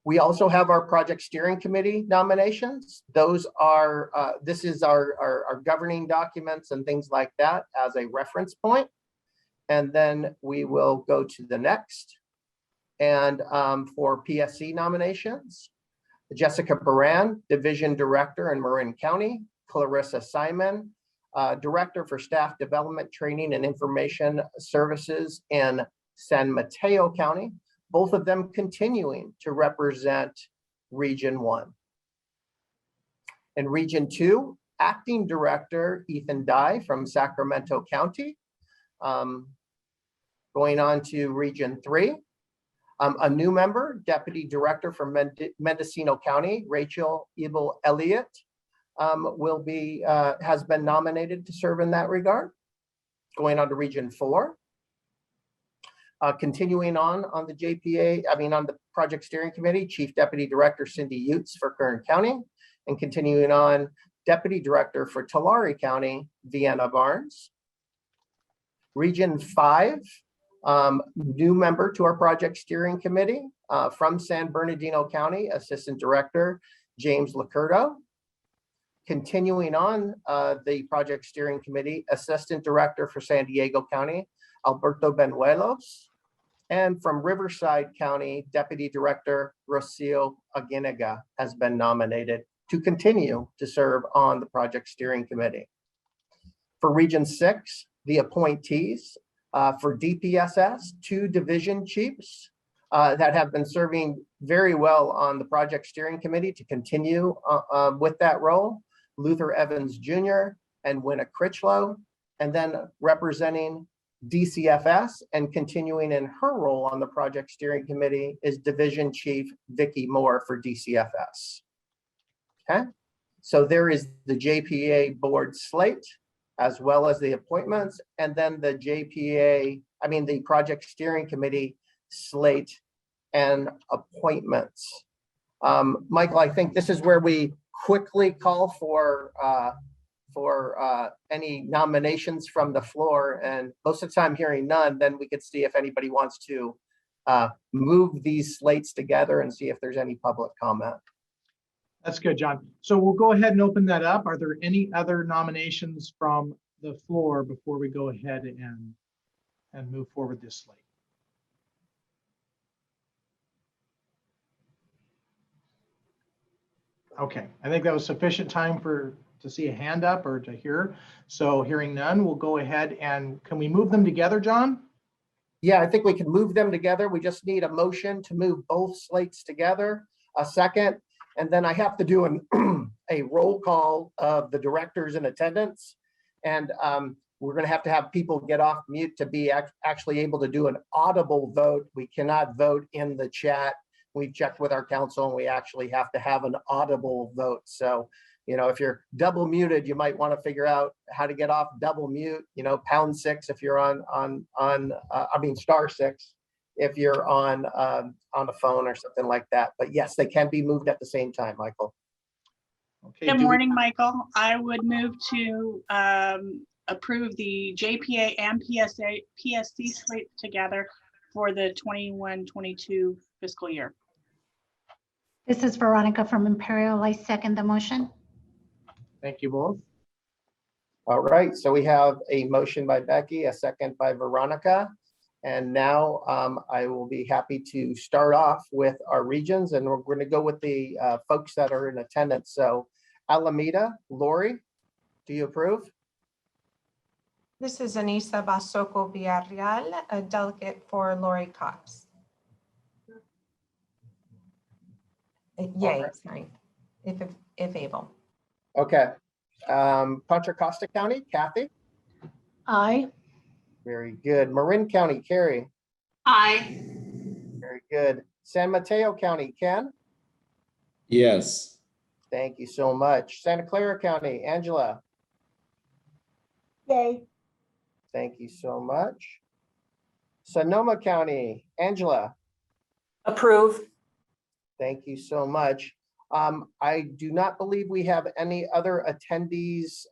We also have our project steering committee nominations. Those are, this is our governing documents and things like that as a reference point. And then we will go to the next. And for PSC nominations, Jessica Baran, Division Director in Marin County, Clarissa Simon, Director for Staff Development, Training, and Information Services in San Mateo County, both of them continuing to represent Region 1. In Region 2, Acting Director Ethan Dye from Sacramento County. Going on to Region 3, a new member, Deputy Director from Mendocino County, Rachel Ebel Elliott, has been nominated to serve in that regard. Going on to Region 4, continuing on the JPA, on the Project Steering Committee, Chief Deputy Director Cindy Utes for Kern County, and continuing on, Deputy Director for Tulare County, Vienna Barnes. Region 5, new member to our Project Steering Committee from San Bernardino County, Assistant Director James Lacurdo. Continuing on the Project Steering Committee, Assistant Director for San Diego County, Alberto Benuelos. And from Riverside County, Deputy Director Rocio Aguinega has been nominated to continue to serve on the Project Steering Committee. For Region 6, the appointees, for DPSS, 2 division chiefs that have been serving very well on the Project Steering Committee to continue with that role, Luther Evans Jr. and Winna Critchlow, and then representing DCFS and continuing in her role on the Project Steering Committee is Division Chief Vicki Moore for DCFS. Okay, so there is the JPA board slate, as well as the appointments, and then the the Project Steering Committee slate and appointments. Michael, I think this is where we quickly call for any nominations from the floor, and most of the time hearing none, then we could see if anybody wants to move these slates together and see if there's any public comment. That's good, John. So we'll go ahead and open that up. Are there any other nominations from the floor before we go ahead and move forward this slate? Okay, I think that was sufficient time to see a hand up or to hear. So hearing none, we'll go ahead and can we move them together, John? Yeah, I think we can move them together. We just need a motion to move both slates together, a second. And then I have to do a roll call of the directors in attendance. And we're going to have people get off mute to be actually able to do an audible vote. We cannot vote in the chat. We've checked with our council and we actually have to have an audible vote. So, if you're double muted, you might want to figure out how to get off double mute, #6 if you're *6 if you're on a phone or something like that. But yes, they can be moved at the same time, Michael. Okay. Good do we- morning, Michael. I would move to approve the JPA and PSD slate together for the 21-22 fiscal year. This is Veronica from Imperial. I second the motion. Thank you both. All right, so we have a motion by Becky, a second by Veronica. And now I will be happy to start off with our regions, and we're going to go with the folks that are in attendance. So Alameda, Lori, do you approve? This is Anissa Basoko Villarreal, a delegate for Lori Cox. Yay, sorry, if able. Okay. Contra Costa County, Kathy? Aye. Very good. Marin County, Carrie? Aye. Very good. San Mateo County, Ken? Yes. Thank you so much. Santa Clara County, Angela? Yay. Thank you so much. Sonoma County, Angela? Approve. Thank you so much. I do not believe we have any other attendees,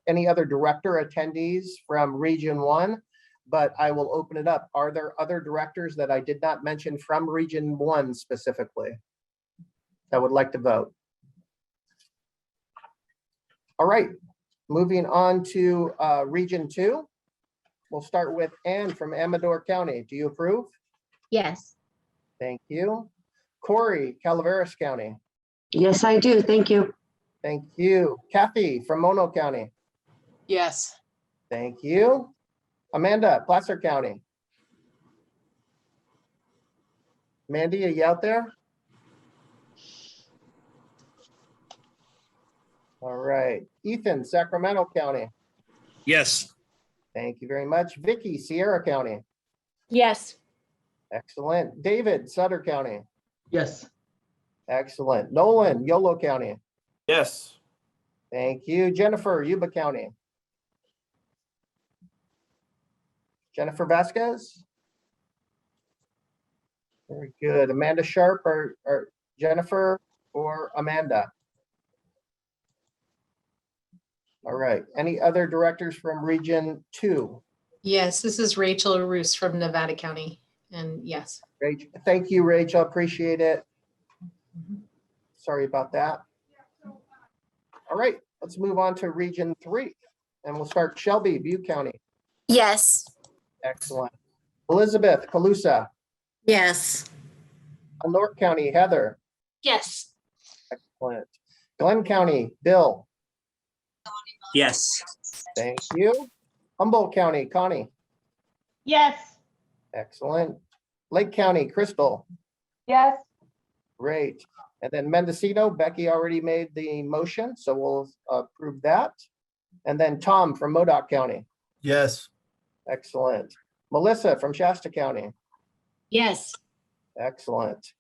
any other director attendees from Region 1, but I will open it up. Are there other directors that I did not mention from Region 1 specifically that would like to vote? All right, moving on to Region 2. We'll start with Ann from Amador County. Do you approve? Yes. Thank you. Corey, Calaveras County. Yes, I do. Thank you. Thank you. Kathy from Mono County. Yes. Thank you. Amanda, Placer County. Mandy, are you out there? All right. Ethan, Sacramento County. Yes. Thank you very much. Vicky, Sierra County. Yes. Excellent. David, Sutter County. Yes. Excellent. Nolan, Yolo County. Yes. Thank you. Jennifer, Yuba County. Jennifer Vasquez. Very good. Amanda Sharp or Jennifer or Amanda? All right. Any other directors from Region 2? Yes, this is Rachel Roos from Nevada County. And yes. Great. Thank you, Rachel. Appreciate it. Sorry about that. All right, let's move on to Region 3. And we'll start Shelby, Butte County. Yes. Excellent. Elizabeth, Calusa. Yes. North County, Heather. Yes. Excellent. Glenn County, Bill. Yes. Thank you. Humboldt County, Connie. Yes. Excellent. Lake County, Crystal. Yes. Great. And then Mendocino, Becky already made the motion, so we'll approve that. And then Tom from Modoc County. Yes. Excellent. Melissa from Shasta County. Yes. Excellent.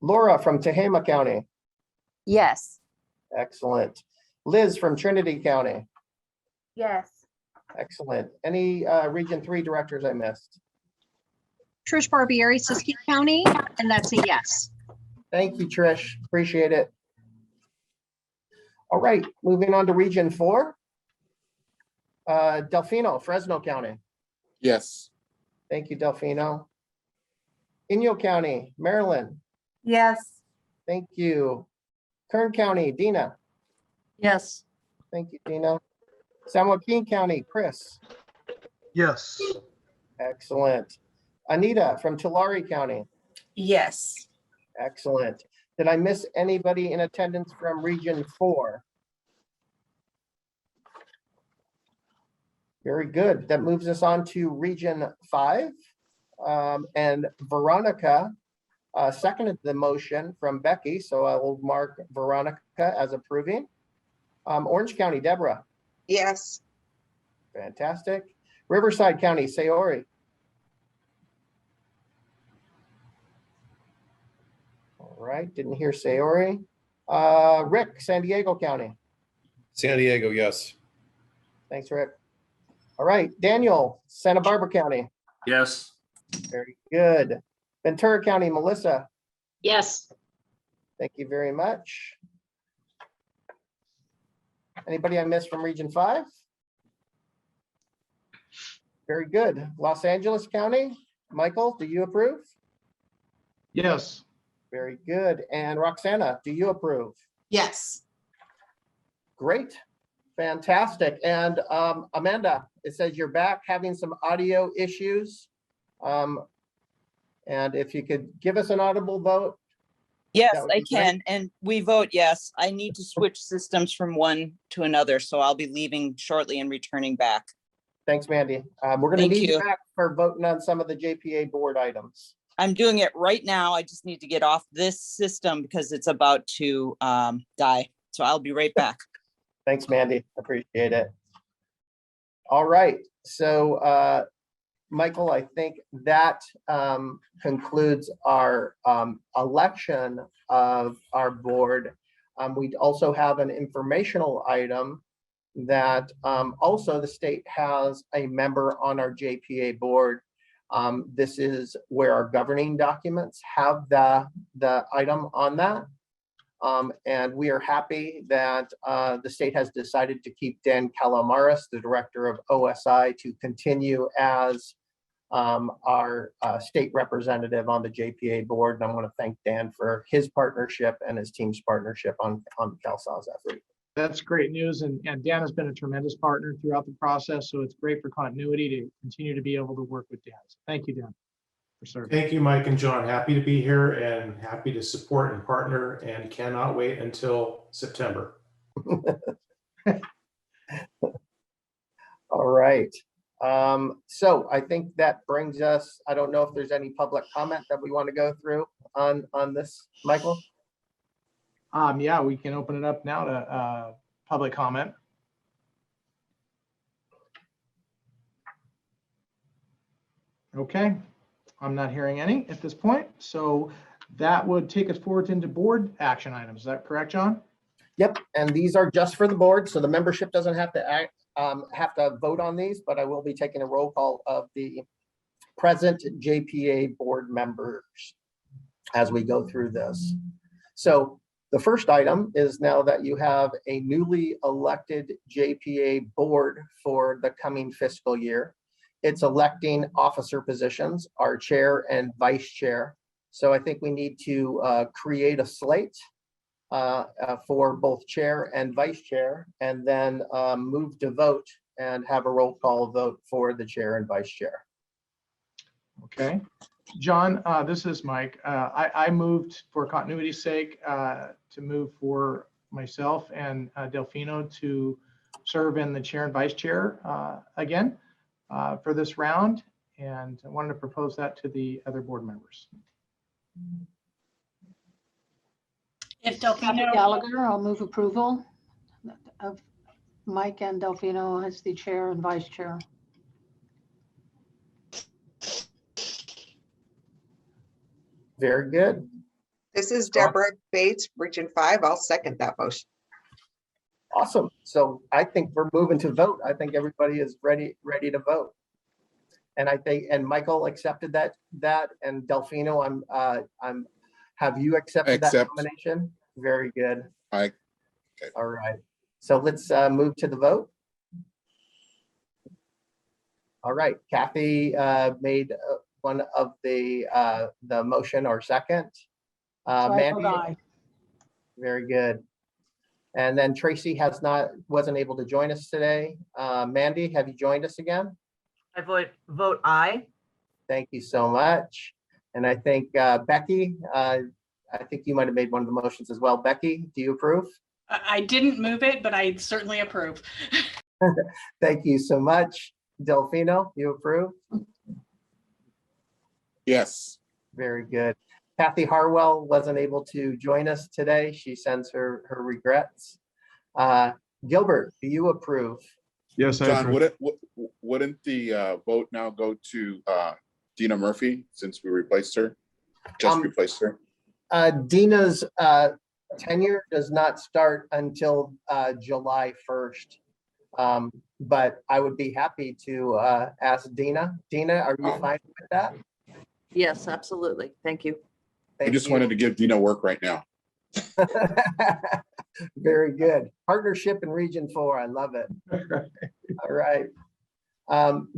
Laura from Tehama County. Yes. Excellent. Liz from Trinity County. Yes. Excellent. Any Region 3 directors I missed? Trish Barbieri, Siskiyou County, and that's a yes. Thank you, Trish. Appreciate it. All right, moving on to Region 4. Delfino, Fresno County. Yes. Thank you, Delfino. Inyo County, Maryland. Yes. Thank you. Kern County, Dina. Yes. Thank you, Dina. San Joaquin County, Chris. Yes. Excellent. Anita from Tulare County. Yes. Excellent. Did I miss anybody in attendance from Region 4? Very good. That moves us on to Region 5. And Veronica seconded the motion from Becky, so I will mark Veronica as approving. Orange County, Deborah. Yes. Fantastic. Riverside County, Sayori. All right, didn't hear Sayori. Rick, San Diego County. San Diego, yes. Thanks, Rick. All right, Daniel, Santa Barbara County. Yes. Very good. Ventura County, Melissa. Yes. Thank you very much. Anybody I missed from Region 5? Very good. Los Angeles County, Michael, do you approve? Yes. Very good. And Roxana, do you approve? Yes. Great. Fantastic. And Amanda, it says you're back having some audio issues. And if you could give us an audible vote. Yes, that would I be great. can. And we vote yes. I need to switch systems from one to another, so I'll be leaving shortly and returning back. Thanks, Mandy. We're going to Thank need you you. back for voting on some of the JPA board items. I'm doing it right now. I just need to get off this system because it's about to die. So I'll be right back. Thanks, Mandy. Appreciate it. All right. So, Michael, I think that concludes our election of our board. We also have an informational item that also the state has a member on our JPA board. This is where our governing documents have the item on that. And we are happy that the state has decided to keep Dan Calamares, the director of OSI, to continue as our state representative on the JPA board. And I want to thank Dan for his partnership and his team's partnership on CalSA's effort. That's great news. And Dan has been a tremendous partner throughout the process. So it's great for continuity to continue to be able to work with Dan. So thank you, Dan, for serving. Thank you, Mike and John. Happy to be here and happy to support and partner, and cannot wait until September. All right. So I think that brings us, I don't know if there's any public comment that we want to go through on this, Michael? Yeah, we can open it up now to public comment. Okay, I'm not hearing any at this point. So that would take us forward into board action items. Is that correct, John? Yep, and these are just for the board, so the membership doesn't have to vote on these, but I will be taking a roll call of the present JPA board members as we go through this. So the first item is now that you have a newly elected JPA board for the coming fiscal year. It's electing officer positions, our chair and vice chair. So I think we need to create a slate for both chair and vice chair, and then move to vote and have a roll call vote for the chair and vice chair. Okay, John, this is Mike. I moved for continuity's sake to move for myself and Delfino to serve in the chair and vice chair again for this round, and I wanted to propose that to the other board members. If Kathy Delfino, Gallagher, I'll move approval of Mike and Delfino as the chair and vice chair. Very good. This is Deborah Bates, Region 5. I'll second that motion. Awesome. So I think we're moving to vote. I think everybody is ready to vote. And I think, and Michael accepted that, and Delfino, have you accepted that nomination? Very good. Okay. All right. So let's move to the vote. All right. Kathy made one of the motion or second. Mandy. Very good. And then Tracy wasn't able to join us today. Mandy, have you joined us again? I vote aye. Thank you so much. And I think Becky, I think you might have made one of the motions as well. Becky, do you approve? I didn't move it, but I certainly approve. Thank you so much. Delfino, you approve? Yes. Very good. Kathy Harwell wasn't able to join us today. She sends her regrets. Gilbert, do you approve? Yes, I approve. Wouldn't the vote now go to Dina Murphy since we replaced her? Replaced her? Dina's tenure does not start until July 1st. But I would be happy to ask Dina. Dina, are you fine with that? Yes, absolutely. Thank you. I just wanted to give Dina work right now. Very good. Partnership in Region 4. I love it. All right.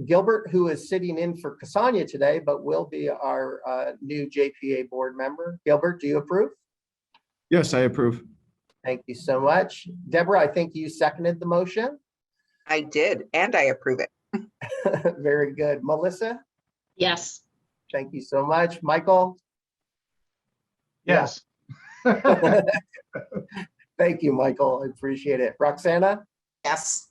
Gilbert, who is sitting in for Cassania today, but will be our new JPA board member. Gilbert, do you approve? Yes, I approve. Thank you so much. Deborah, I think you seconded the motion. I did, and I approve it. Very good. Melissa? Yes. Thank you so much. Michael? Yes. Thank you, Michael. I appreciate it. Roxana? Yes.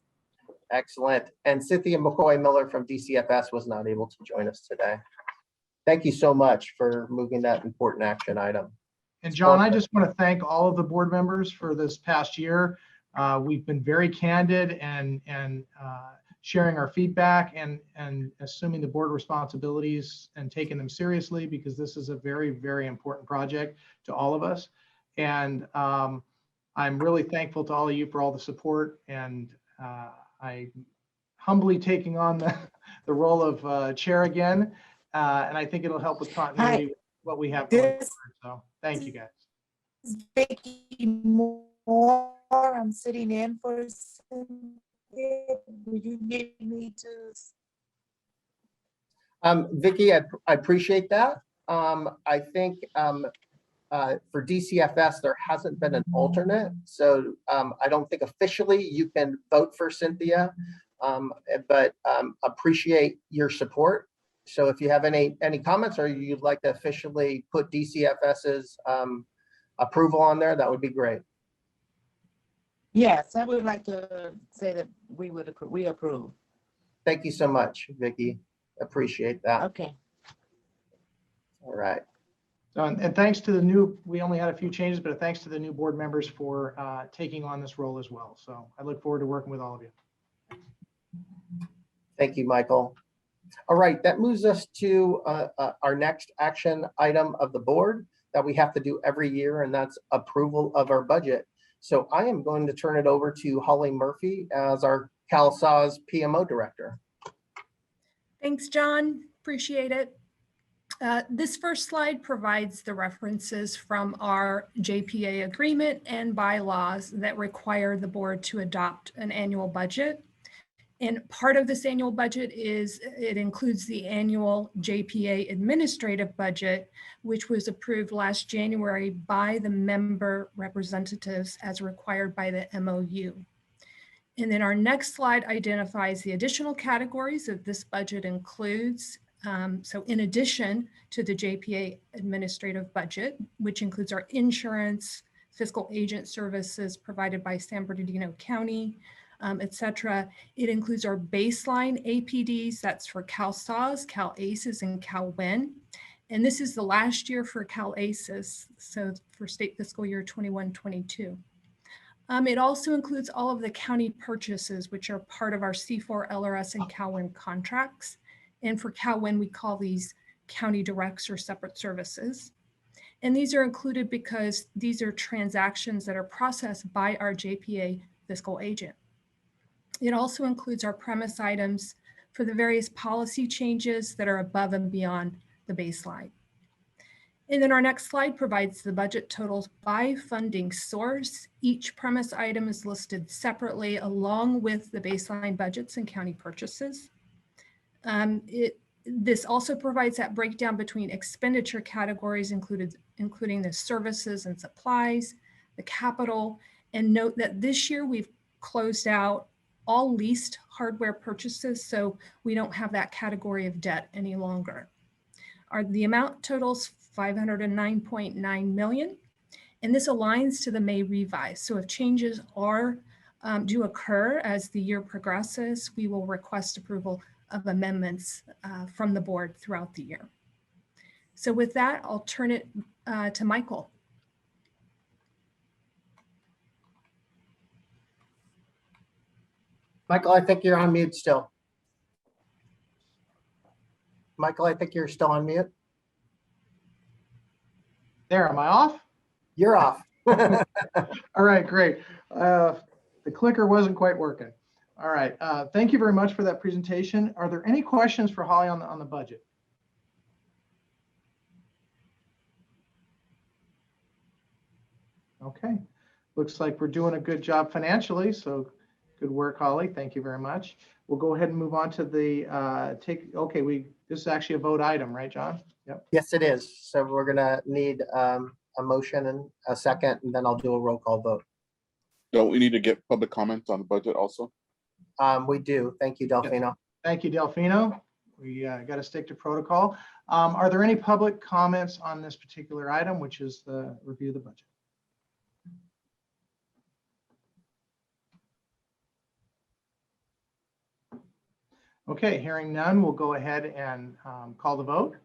Excellent. And Cynthia McCoy Miller from DCFS was not able to join us today. Thank you so much for moving that important action item. And John, I just want to thank all of the board members for this past year. We've been very candid and sharing our feedback and assuming the board responsibilities and taking them seriously, because this is a very, very important project to all of us. And I'm really thankful to all of you for all the support, and I humbly taking on the role of chair again. And I think it'll help with continuity with what we have going forward. So thank you, guys. Vicky Moore, I'm sitting in for Cynthia. Would you need me to? Vicky, I appreciate that. I think for DCFS, there hasn't been an alternate. So I don't think officially you can vote for Cynthia, but appreciate your support. So if you have any comments or you'd like to officially put DCFS's approval on there, that would be great. Yes, I would like to say that we approve. Thank you so much, Vicky. Appreciate that. Okay. All right. So, and thanks to the new, we only had a few changes, but thanks to the new board members for taking on this role as well. So I look forward to working with all of you. Thank you, Michael. All right, that moves us to our next action item of the board that we have to do every year, and that's approval of our budget. So I am going to turn it over to Holly Murphy as our CalSAWS PMO director. Thanks, John. Appreciate it. This first slide provides the references from our JPA agreement and bylaws that require the board to adopt an annual budget. And part of this annual budget it includes the annual JPA administrative budget, which was approved last January by the member representatives as required by the MOU. And then our next slide identifies the additional categories that this budget includes. So in addition to the JPA administrative budget, which includes our insurance, fiscal agent services provided by San Bernardino County, et cetera, it includes our baseline APDs, that's for CalSAWS, CalACES, and CalWIN. And this is the last year for CalACES, so for state fiscal year 21-22. It also includes all of the county purchases, which are part of our C4 LRS and CalWIN contracts. And for CalWIN, we call these county directs or separate services. And these are included because these are transactions that are processed by our JPA fiscal agent. It also includes our premise items for the various policy changes that are above and beyond the baseline. And then our next slide provides the budget totals by funding source. Each premise item is listed separately along with the baseline budgets and county purchases. This also provides that breakdown between expenditure categories including the services and supplies, the capital, and note that this year we've closed out all leased hardware purchases, so we don't have that category of debt any longer. The amount totals $509.9 million, and this aligns to the May revise. So if changes do occur as the year progresses, we will request approval of amendments from the board throughout the year. So with that, I'll turn it to Michael. Michael, I think you're on mute still. Michael, I think you're still on mute. There, am I off? You're off. All right, great. The clicker wasn't quite working. All right, thank you very much for that presentation. Are there any questions for Holly on the budget? Okay, Looks like we're doing a good job financially, so good work, Holly. Thank you very much. We'll go ahead and move on to the this is actually a vote item, right, John? Yep. Yes, it is. So we're gonna need a motion and a second, and then I'll do a roll call vote. Don't we need to get public comments on the budget also? We do. Thank you, Delfino. Thank you, Delfino. We got to stick to protocol. Are there any public comments on this particular item, which is the review of the budget? Okay, hearing none, we'll go ahead and call the vote.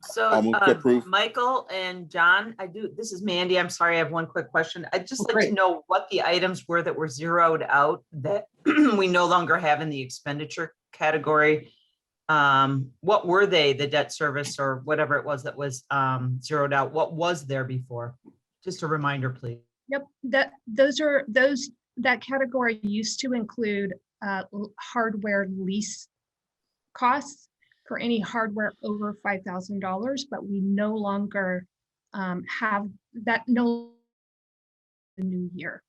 So move to approve. Michael and John, this is Mandy. I'm sorry, I have one quick question. I'd just like to know what the items were that were zeroed out that we no longer have in the expenditure category. What were they, the debt service or whatever it was that was zeroed out? What was there before? Just a reminder, please. Yep, that category used to include hardware lease costs for any hardware over $5,000, but we no longer have that. No, the new year.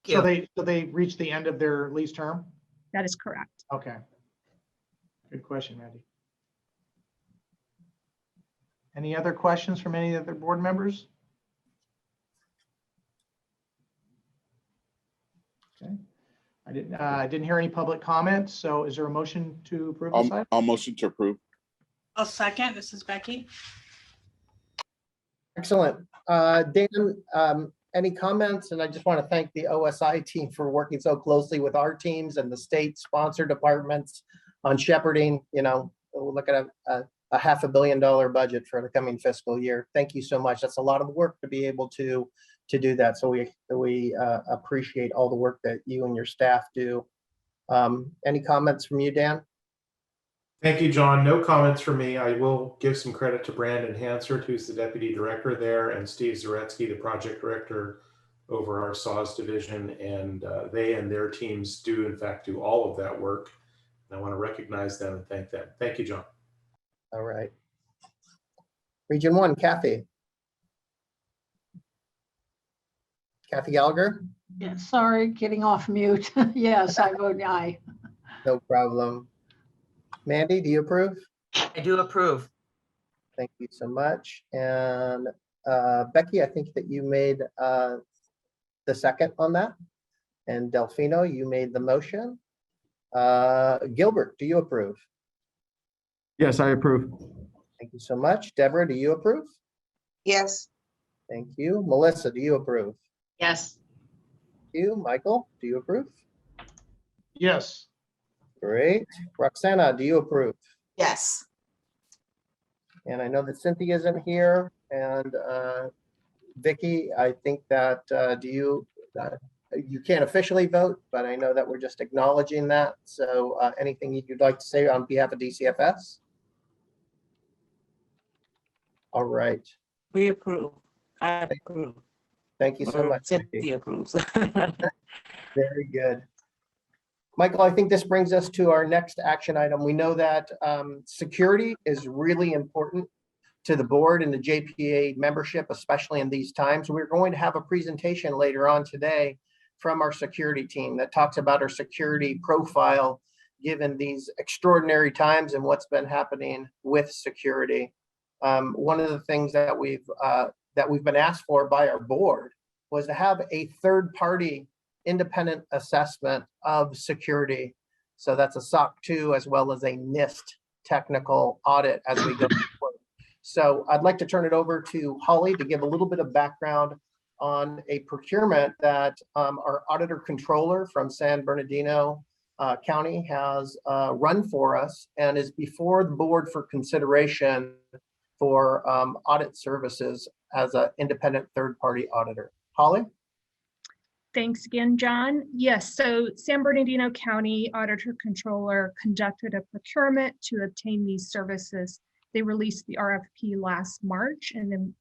So they reached the end of their lease term? That is correct. Okay. Good question, Mandy. Any other questions from any other board members? Okay. I didn't hear any public comments. So is there a motion to approve this item? I'll motion to approve. I'll second. This is Becky. Excellent. Dan, any comments? And I just want to thank the OSI team for working so closely with our teams and the state sponsor departments on shepherding, we'll look at a $500 million budget for the coming fiscal year. Thank you so much. That's a lot of work to be able to do that. So we appreciate all the work that you and your staff do. Any comments from you, Dan? Thank you, John. No comments from me. I will give some credit to Brandon Hansard, who's the deputy director there, and Steve Zaretsky, the project director over our SAWS division. And they and their teams do, in fact, do all of that work. And I want to recognize them and thank them. Thank you, John. All right. Region 1, Kathy. Kathy Gallagher? Yeah, sorry, getting off mute. Yes, I vote aye. No problem. Mandy, do you approve? I do approve. Thank you so much. And Becky, I think that you made the second on that. And Delfino, you made the motion. Gilbert, do you approve? Yes, I approve. Thank you so much. Deborah, do you approve? Yes. Thank you. Melissa, do you approve? Yes. Thank you. Michael, do you approve? Yes. Great. Roxana, do you approve? Yes. And I know that Cynthia isn't here, and Vicky, I think that you can't officially vote, but I know that we're just acknowledging that. So anything you'd like to say on behalf of DCFS? All right. We approve. I approve. Thank you so much. Cynthia approves. Very good. Michael, I think this brings us to our next action item. We know that security is really important to the board and the JPA membership, especially in these times. We're going to have a presentation later on today from our security team that talks about our security profile, given these extraordinary times and what's been happening with security. One of the things that we've been asked for by our board was to have a third-party independent assessment of security. So that's a SOC 2 as well as a NIST technical audit as we go forward. So I'd like to turn it over to Holly to give a little bit of background on a procurement that our auditor controller from San Bernardino County has run for us and is before the board for consideration for audit services as an independent third-party auditor. Holly? Thanks again, John. Yes, so San Bernardino County Auditor Controller conducted a procurement to obtain these services. They released the RFP last March, and then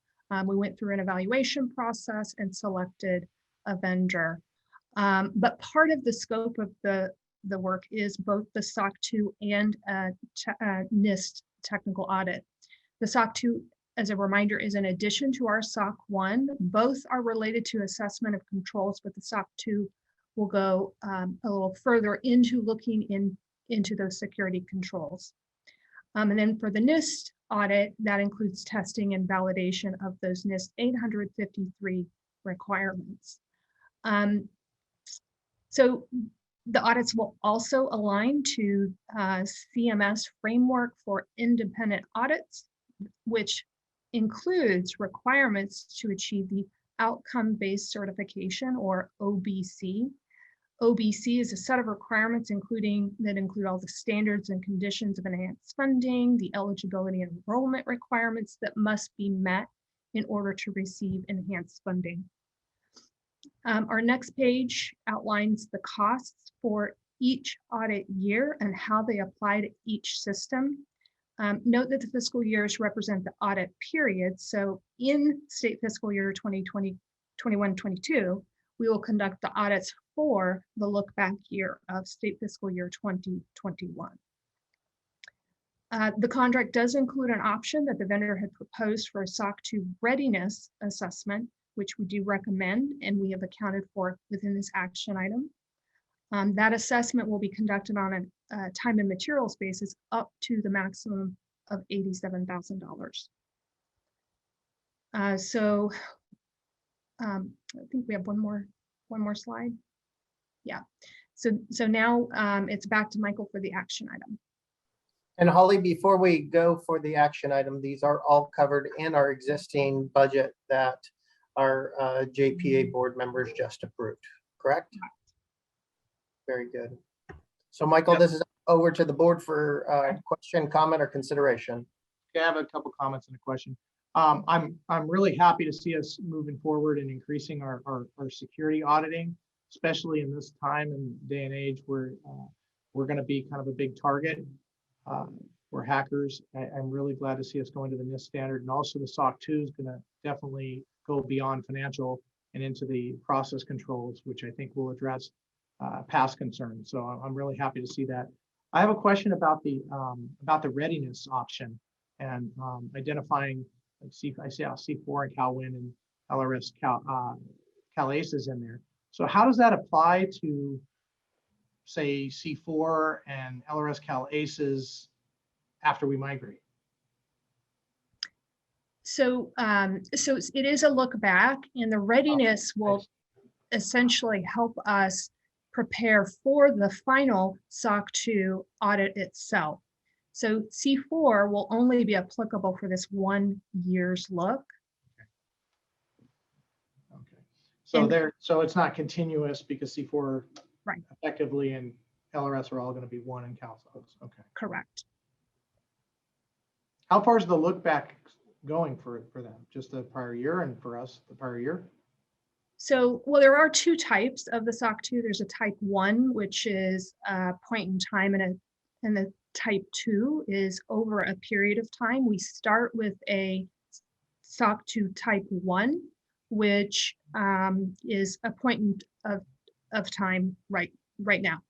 we went through an evaluation process and selected a vendor. But part of the scope of the work is both the SOC 2 and NIST technical audit. The SOC 2 as a reminder, is in addition to our SOC 1. Both are related to assessment of controls, but the SOC 2 will go a little further into looking into those security controls. And then for the NIST audit, that includes testing and validation of those NIST 853 requirements. So the audits will also align to CMS framework for independent audits, which includes requirements to achieve the outcome-based certification, or OBC. OBC is a set of requirements that include all the standards and conditions of enhanced funding, the eligibility and enrollment requirements that must be met in order to receive enhanced funding. Our next page outlines the costs for each audit year and how they apply to each system. Note that the fiscal years represent the audit period. So in state fiscal year 2021-22, we will conduct the audits for the look back year of state fiscal year 2021. The contract does include an option that the vendor had proposed for a SOC 2 readiness assessment, which we do recommend, and we have accounted for within this action item. That assessment will be conducted on a time and materials basis up to the maximum of $87,000. I think we have one more slide. Yeah. So now it's back to Michael for the action item. And Holly, before we go for the action item, these are all covered in our existing budget that our JPA board members just approved, correct? Very good. So Michael, this is over to the board for question, comment, or consideration. Okay, I have a couple comments and a question. I'm really happy to see us moving forward and increasing our security auditing, especially in this time and day and age where we're going to be kind of a big target for hackers. I'm really glad to see us going to the NIST standard, and also the SOC 2 is going to definitely go beyond financial and into the process controls, which I think will address past concerns. So I'm really happy to see that. I have a question about the readiness option and identifying. I see C4 and CalWin and LRS CalAces in there. So how does that apply to, say, C4 and LRS CalAces after we migrate? So it is a look back, and the readiness will essentially help us prepare for the final SOC 2 audit itself. So C4 will only be applicable for this 1 year's look. Okay. So it's not continuous because C4 right effectively and LRS are all going to be one in CalSOX. Okay. Correct. How far is the look back going for them? Just the prior year, and for us the prior year? So, well, there are two types of the SOC 2. There's a type 1, which is a point in time, and the type 2 is over a period of time. We start with a SOC 2 type 1, which is a point of time right now.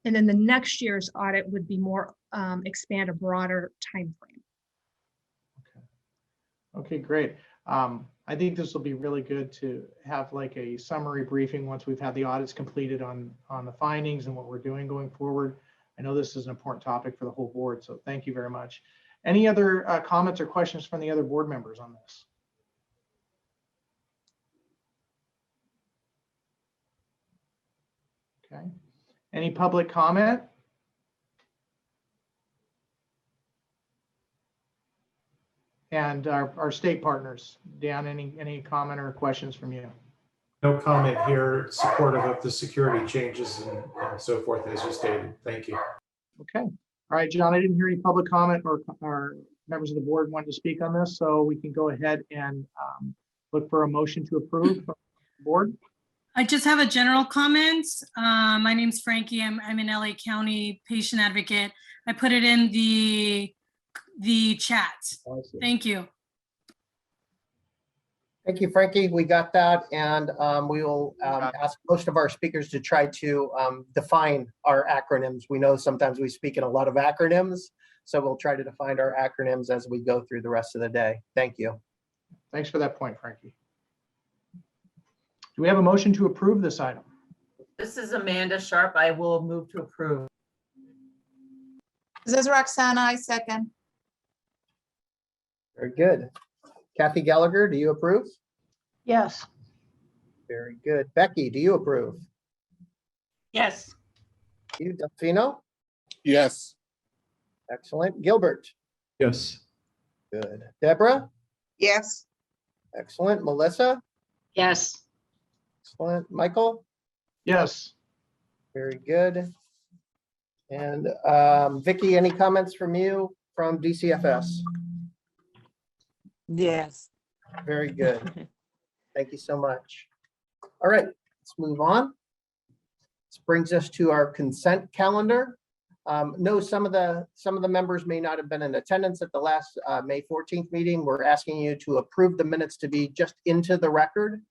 And then the next year's audit would be more expand a broader time frame. Okay, great. I think this will be really good to have like a summary briefing once we've had the audits completed on the findings and what we're doing going forward. I know this is an important topic for the whole board, so thank you very much. Any other comments or questions from the other board members on this? Okay. Any public comment? And our state partners, Dan, any comment or questions from you? No comment here, supportive of the security changes and so forth as you stated. Thank you. Okay. All right, John, I didn't hear any public comment or members of the board wanted to speak on this, so we can go ahead and look for a motion to approve from the board. I just have a general comment. My name's Frankie. I'm an LA County patient advocate. I put it in the chat. Thank you. Thank you, Frankie. We got that, and we will ask most of our speakers to try to define our acronyms. We know sometimes we speak in a lot of acronyms, So we'll try to define our acronyms as we go through the rest of the day. Thank you. Thanks for that point, Frankie. Do we have a motion to approve this item? This is Amanda Sharp. I will move to approve. This is Roxana, I second. Very good. Kathy Gallagher, do you approve? Yes. Very good. Becky, do you approve? Yes. You, Delfino? Yes. Excellent. Gilbert? Yes. Good. Deborah? Yes. Excellent. Melissa? Yes. Excellent. Michael? Yes. Very good. And Vicky, any comments from you from DCFS? Yes. Very good. Thank you so much. All right, let's move on. This brings us to our consent calendar. No, some of the members may not have been in attendance at the last May 14th meeting. We're asking you to approve the minutes to be just into the record.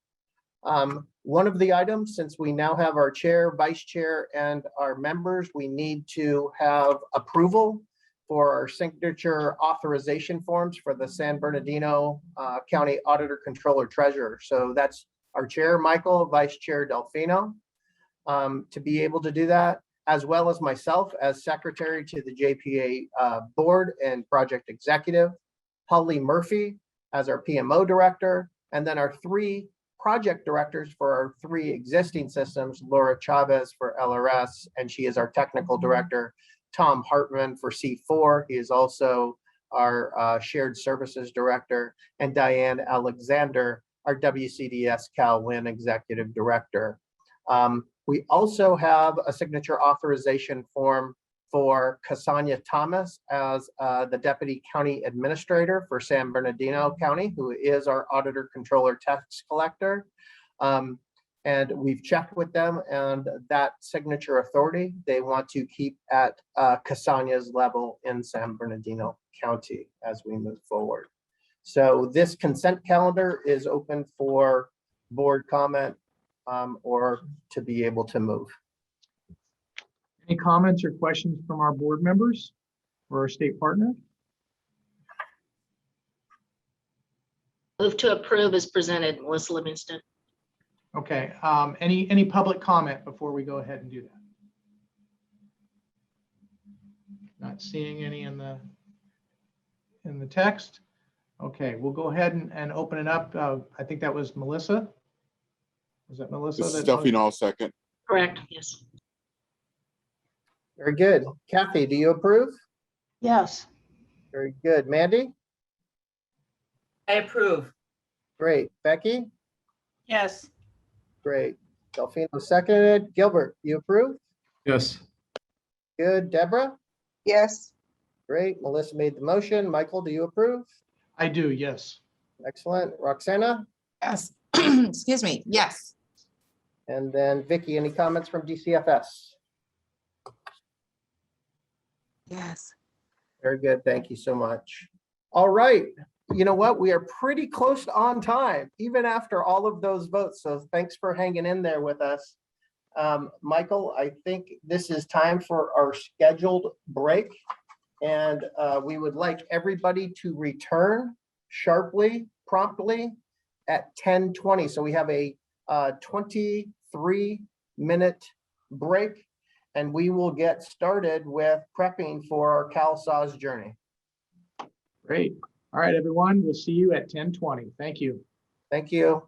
One of the items, since we now have our chair, vice chair, and our members, we need to have approval for our signature authorization forms for the San Bernardino County Auditor, Controller, Treasurer. So that's our chair, Michael, vice chair, Delfino, to be able to do that, as well as myself as secretary to the JPA board and project executive, Holly Murphy as our PMO director, and then our 3 project directors for our 3 existing systems, Laura Chavez for LRS, and she is our technical director, Tom Hartman for C4. He is also our shared services director, and Diane Alexander, our WCDS CalWin executive director. We also have a signature authorization form for Cassania Thomas as the deputy county administrator for San Bernardino County, who is our auditor, controller, tax collector. And we've checked with them, and that signature authority they want to keep at Cassania's level in San Bernardino County as we move forward. So this consent calendar is open for board comment or to be able to move. Any comments or questions from our board members or our state partner? Move to approve as presented, Melissa Livingston. Okay, any public comment before we go ahead and do that? Not seeing any in the text. Okay, we'll go ahead and open it up. I think that was Melissa. Was that Melissa? This is Delfino, second. Correct, yes. Very good. Kathy, do you approve? Yes. Very good. Mandy? I approve. Great. Becky? Yes. Great. Delfino seconded. Gilbert, you approve? Yes. Good. Deborah? Yes. Great. Melissa made the motion. Michael, do you approve? I do, yes. Excellent. Roxana? Yes. Excuse me. Yes. And then Vicky, any comments from DCFS? Yes. Very good. Thank you so much. All right. You know what? We are pretty close on time, even after all of those votes. So thanks for hanging in there with us. Michael, I think this is time for our scheduled break. And we would like everybody to return sharply, promptly at 10:20. So we have a 23-minute break, and we will get started with prepping for our CalSAWS journey. Great. All right, everyone, we'll see you at 10:20. Thank you. Thank you.